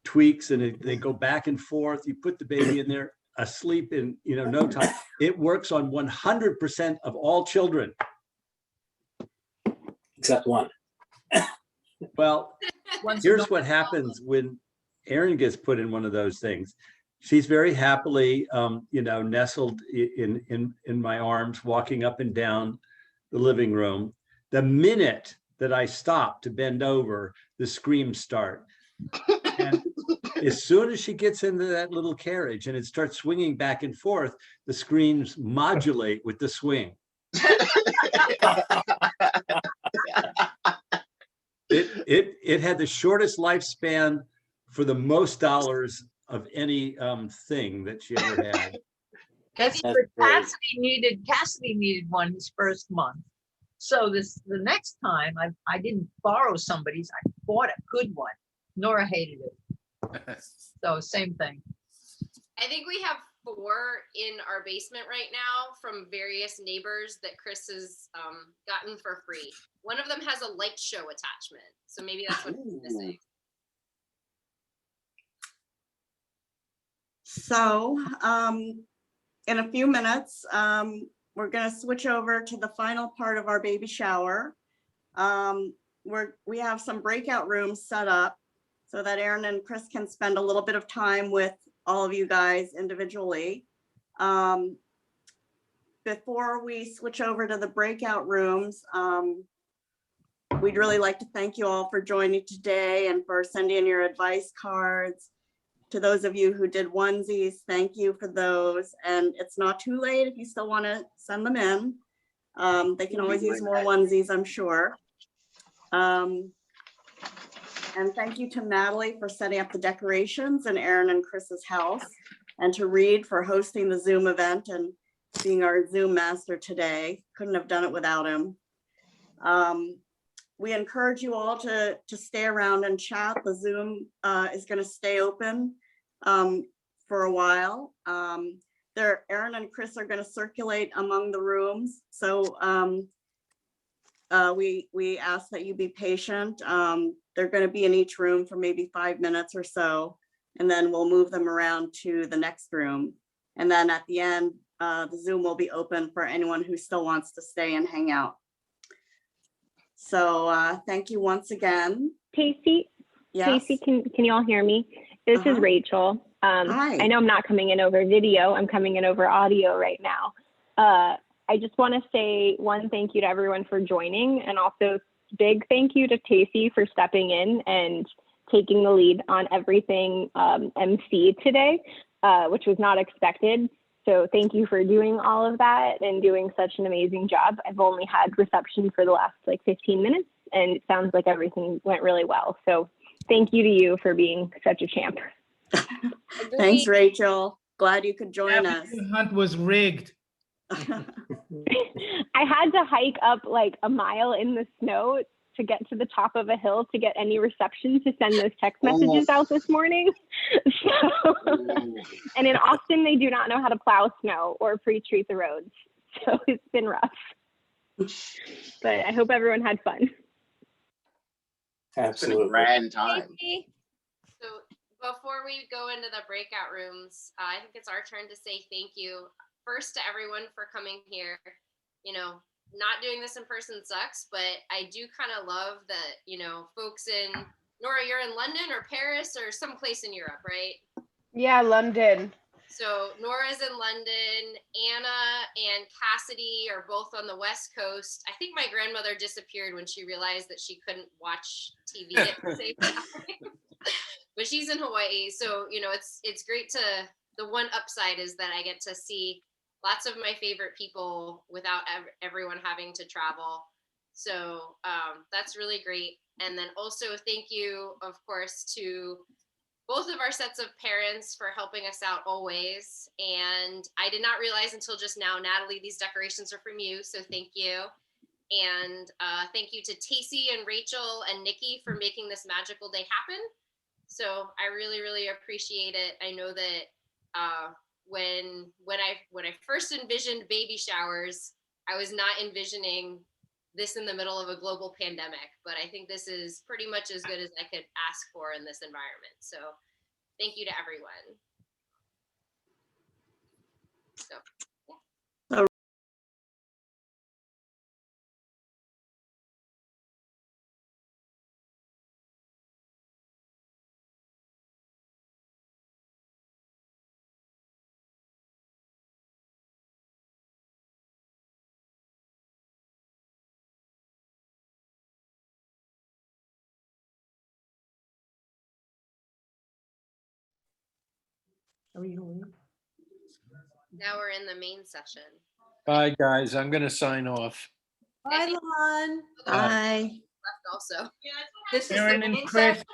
tweaks, and they go back and forth. You put the baby in there asleep in no time. It works on 100% of all children, except one." Well, here's what happens when Erin gets put in one of those things. She's very happily, nestled in my arms, walking up and down the living room. The minute that I stop to bend over, the screams start. And as soon as she gets into that little carriage and it starts swinging back and forth, the screams modulate with the swing. It had the shortest lifespan for the most dollars of any thing that she ever had. Cassidy needed one his first month. So the next time I didn't borrow somebody's, I bought a good one. Nora hated it. So same thing. I think we have 4 in our basement right now from various neighbors that Chris has gotten for free. One of them has a light show attachment, so maybe that's what he's missing. So in a few minutes, we're going to switch over to the final part of our baby shower. We have some breakout rooms set up so that Erin and Chris can spend a little bit of time with all of you guys individually. Before we switch over to the breakout rooms, we'd really like to thank you all for joining today and for sending in your advice cards. To those of you who did onesies, thank you for those. And it's not too late if you still want to send them in. They can always use more onesies, I'm sure. And thank you to Natalie for setting up the decorations in Erin and Chris's house, and to Reed for hosting the Zoom event and being our Zoom master today. Couldn't have done it without him. We encourage you all to stay around and chat. The Zoom is going to stay open for a while. Erin and Chris are going to circulate among the rooms. So we ask that you be patient. They're going to be in each room for maybe 5 minutes or so, and then we'll move them around to the next room. And then at the end, the Zoom will be open for anyone who still wants to stay and hang out. So thank you once again. Casey, Yes. Casey, can you all hear me? This is Rachel. Hi. I know I'm not coming in over video. I'm coming in over audio right now. I just want to say one thank you to everyone for joining, and also big thank you to Tacey for stepping in and taking the lead on everything MC today, which was not expected. So thank you for doing all of that and doing such an amazing job. I've only had reception for the last 15 minutes, and it sounds like everything went really well. So thank you to you for being such a champ. Thanks, Rachel. Glad you could join us. The hunt was rigged. I had to hike up like a mile in the snow to get to the top of a hill to get any reception to send those text messages out this morning. So, and in Austin, they do not know how to plow snow or pre-treat the roads. So it's been rough. But I hope everyone had fun. Absolutely. Grand time. So before we go into the breakout rooms, I think it's our turn to say thank you first to everyone for coming here. You know, not doing this in person sucks, but I do kind of love that, you know, folks in, Nora, you're in London or Paris or someplace in Europe, right? Yeah, London. So Nora's in London, Anna and Cassidy are both on the West Coast. I think my grandmother disappeared when she realized that she couldn't watch TV at the same time. But she's in Hawaii. So, you know, it's great to, the one upside is that I get to see lots of my favorite people without everyone having to travel. So that's really great. And then also thank you, of course, to both of our sets of parents for helping us out always. And I did not realize until just now, Natalie, these decorations are from you. So thank you. And thank you to Tacey and Rachel and Nikki for making this magical day happen. So I really, really appreciate it. I know that when I first envisioned baby showers, I was not envisioning this in the middle of a global pandemic, but I think this is pretty much as good as I could ask for in this environment. So thank you to everyone. So, yeah. Are we going? Now we're in the main session. Bye, guys. I'm going to sign off. Bye, Lon. Bye. Left also. This is Erin the and main Chris, session?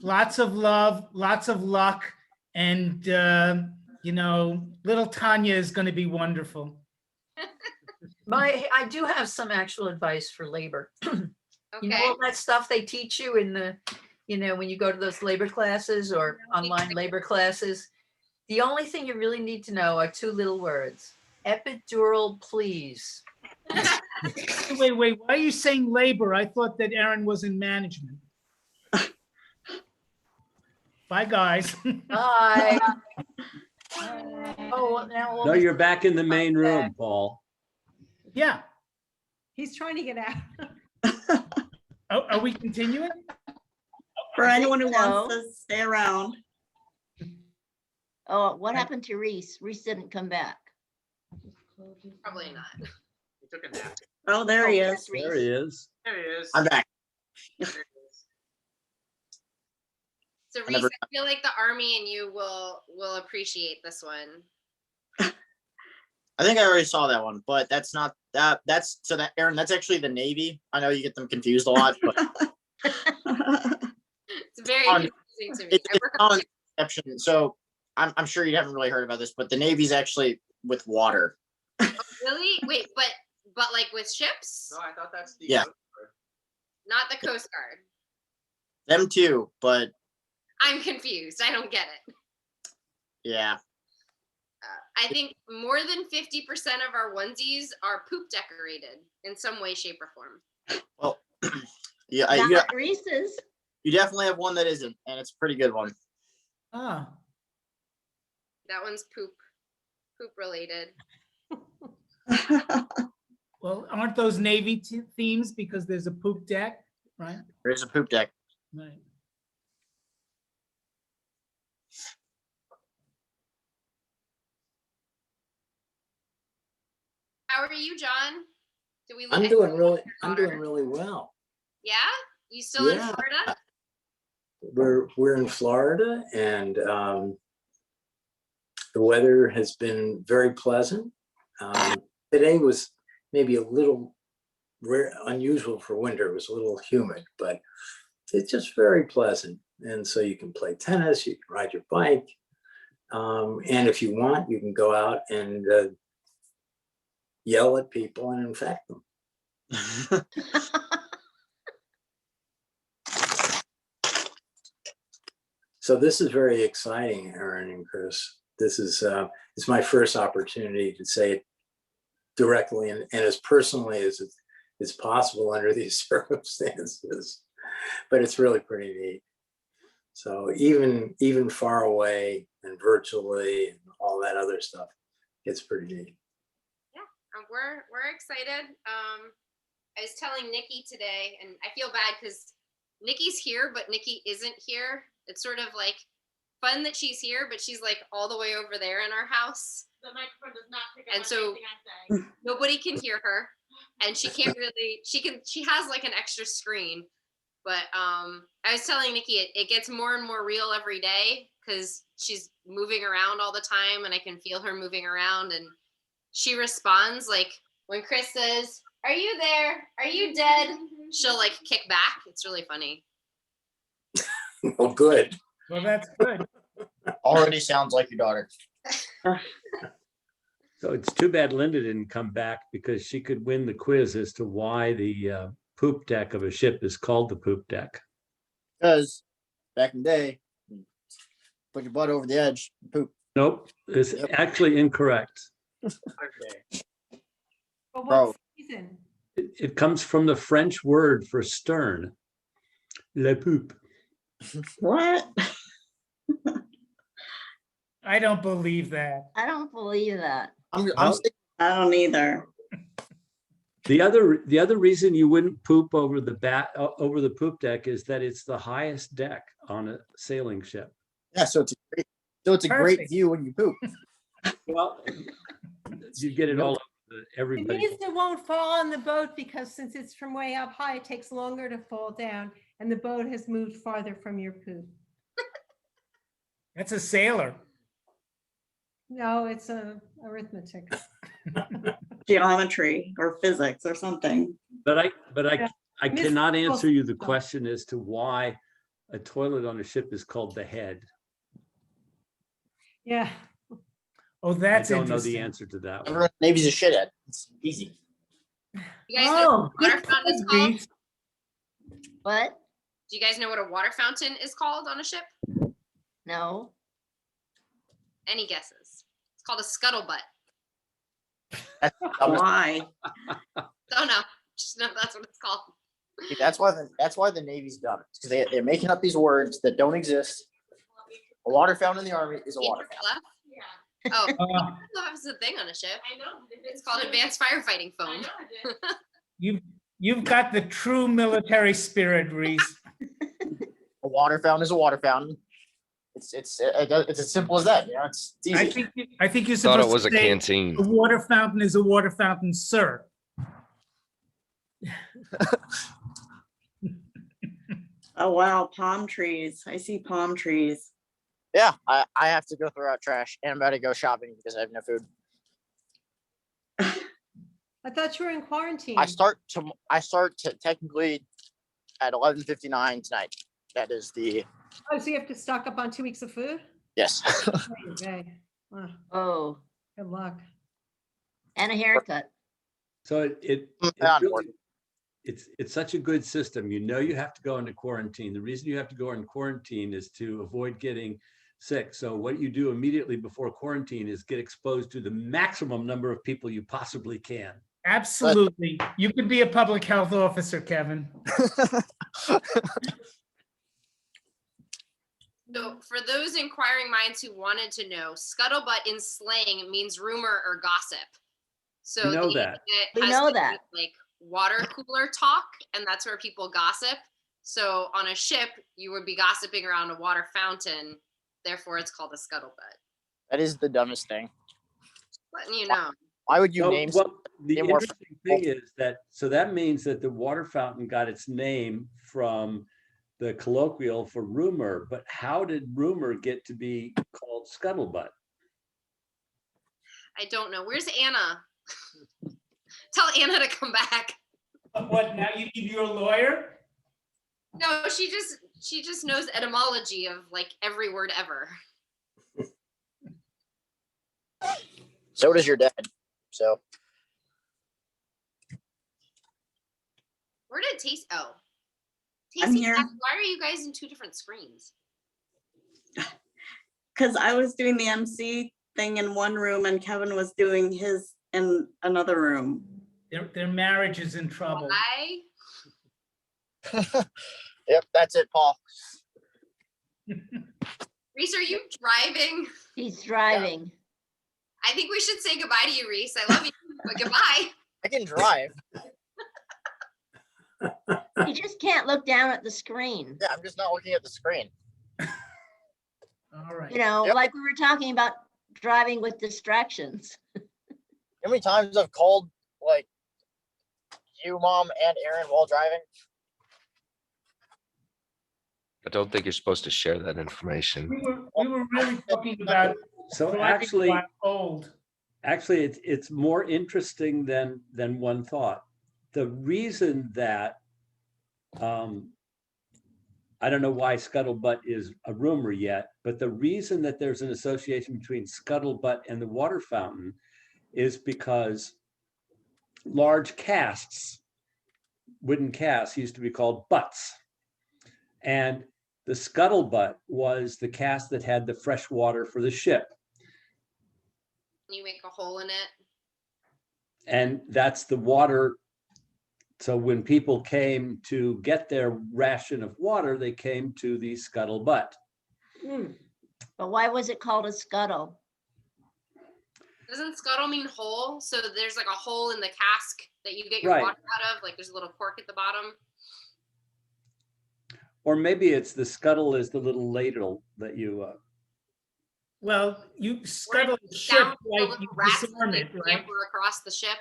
lots of love, lots of luck, and you know, little Tanya is going to be wonderful. I do have some actual advice for labor. You know all that stuff they teach you in the, you know, when you go to those labor classes or online labor classes? The only thing you really need to know are two little words. Epidural, please. Wait, why are you saying labor? I thought that Erin was in management. Bye, guys. Bye. Oh, well, now No, you're back in the main room, Paul. Yeah. He's trying to get out. Oh, are we continuing? For anyone who wants to stay around. Oh, what happened to Reese? Reese didn't come back. Probably not. He took a nap. Oh, there he is. There he is. There he is. I'm back. So Reese, I feel like the Army and you will appreciate this one. I think I already saw that one, but that's not that. That's so that Erin. That's actually the Navy. I know you get them confused a lot, but it's very confusing to me. It's on exception. So I'm sure you haven't really heard about this, but the Navy's actually with water. Oh, really? Wait, but like with ships? No, I thought that's the Yeah. Not the Coast Guard. Them too, but I'm confused. I don't get it. yeah. I think more than 50% of our onesies are poop decorated in some way, shape, or form. Well, yeah, Not Reese's. you definitely have one that isn't, and it's a pretty good one. Ah. That one's poop related. Well, aren't those Navy themes because there's a poop deck, right? There's a poop deck. Right. How are you, John? I'm doing really well. Yeah? You still in Yeah. Florida? We're in Florida, and the weather has been very pleasant. Today was maybe a little unusual for winter. It was a little humid, but it's just very pleasant. And so you can play tennis, you can ride your bike. And if you want, you can go out and yell at people and infect them. So this is very exciting, Erin and Chris. This is it's my first opportunity to say it directly and as personally as it's possible under these circumstances. But it's really pretty neat. So even far away and virtually and all that other stuff, it's pretty neat. Yeah, we're excited. I was telling Nikki today, and I feel bad because Nikki's here, but Nikki isn't here. It's sort of like fun that she's here, but she's like all the way over there in our house. The microphone does not pick up And on so anything I say. nobody can hear her, and she can't really. She has like an extra screen, but I was telling Nikki it gets more and more real every day because she's moving around all the time, and I can feel her moving around, and she responds like when Chris says, "Are you there? Are you dead?" She'll like kick back. It's really funny. Well, good. Well, that's good. Already sounds like your daughter. So it's too bad Linda didn't come back because she could win the quiz as to why the poop deck of a ship is called the poop deck. Because back in the day, put your butt over the edge, poop. Nope, it's actually incorrect. But Bro. what season? It comes from the French word for stern, le poupe. What? I don't believe that. I don't believe that. I don't either. The other reason you wouldn't poop over the poop deck is that it's the highest deck on a sailing ship. Yeah, so it's a great view when you poop. Well, you get it all over It everybody. means it won't fall on the boat because since it's from way up high, it takes longer to fall down and the boat has moved farther from your poop. That's a sailor. No, it's a arithmetic. Geometry or physics or something. But I Miss cannot answer you the Wilson. question as to why a toilet on a ship is called the head. Yeah. Oh, that's I don't know the interesting. answer to that one. Everyone in the Navy's a shithead. It's easy. You guys know what a water good fountain is point, called? Reese. What? Do you guys know what a water fountain is called on a ship? No. Any guesses? It's called a scuttlebutt. Why? Don't know. Just know that's what it's called. See, that's why the Navy's done it. Because they're making up these words that don't exist. A water fountain in the Army is a water fountain. Oh, I don't know if it's a thing on a ship. I know. It's called advanced firefighting foam. You've got the true military spirit, Reese. A water fountain is a water fountain. It's as simple as that. Yeah, it's easy. I think you're Thought supposed it was to a say canteen. a water fountain is a water fountain, sir. Oh, wow. Palm trees. I see palm trees. Yeah, I have to go throw out trash and I'm about to go shopping because I have no food. I thought you were in quarantine. I start technically at 11:59 tonight. That is the Oh, so you have to stock up on 2 weeks of food? yes. Okay. Oh, Good luck. and a haircut. So it's such a good system. You know you have to go into quarantine. The reason you have to go in quarantine is to avoid getting sick. So what you do immediately before quarantine is get exposed to the maximum number of people you possibly can. Absolutely. You could be a public health officer, Kevin. So for those inquiring minds who wanted to know, scuttlebutt in slang means rumor or gossip. So We know that. We has know to do that. with, like water cooler talk, and that's where people gossip. So on a ship, you would be gossiping around a water fountain. Therefore, it's called a scuttlebutt. That is the dumbest thing. Letting you know. Why would you So, name well, the name more interesting thing is that means that the water fountain got its name from the colloquial for rumor, but how did rumor get to be called scuttlebutt? I don't know. Where's Anna? Tell Anna to come back. What, now you need your lawyer? No, She just knows etymology of like every word ever. So does your dad. So Where did Taste? Oh, I'm Tasty. here. Why are you guys in two different screens? Because I was doing the MC thing in one room and Kevin was doing his in another room. Their marriage is in trouble. Why? yep, that's it, Paul. Reese, are you driving? He's driving. I think we should say goodbye to you, Reese. I love you, but goodbye. I can drive. You just can't look down at the screen. Yeah, I'm just not looking at the screen. All right. You know, like we were talking about driving with distractions. How many times I've called like you, Mom, and Erin while driving? I don't think you're supposed to share that information. We were really talking about So driving actually, while old. actually, it's more interesting than one thought. The reason that I don't know why scuttlebutt is a rumor yet, but the reason that there's an association between scuttlebutt and the water fountain is because large casks, wooden casks, used to be called butts. And the scuttlebutt was the cask that had the fresh water for the ship. You make a hole in it. And that's the water. So when people came to get their ration of water, they came to the scuttlebutt. But why was it called a scuttle? Doesn't scuttle mean hole? So there's like a hole in the cask that you get your Right. water out of. Like there's a little cork at the bottom. Or maybe it's the scuttle is the little ladle that you. Well, you scuttle the ship Down the like little you rats disarm that it, they right? scamper across the ship.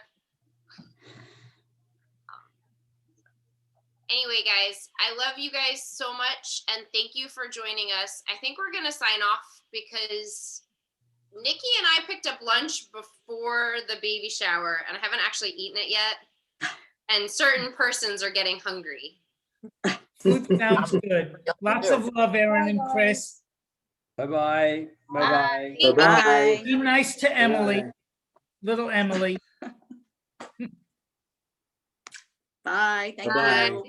Anyway, guys, I love you guys so much, and thank you for joining us. I think we're gonna sign off because Nikki and I picked up lunch before the baby shower, and I haven't actually eaten it yet. And certain persons are getting hungry. Food sounds good. Lots of love, Erin and Chris. Bye-bye. Bye-bye. Bye. Be nice to Emily, little Emily. Bye. Thank Bye. you.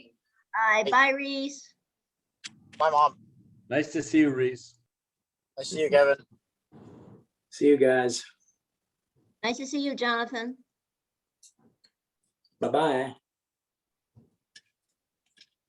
Bye. Bye, Reese. Bye, Mom. Nice to see you, Reese. Nice to see you, Kevin. See you guys. Nice to see you, Jonathan. Bye-bye.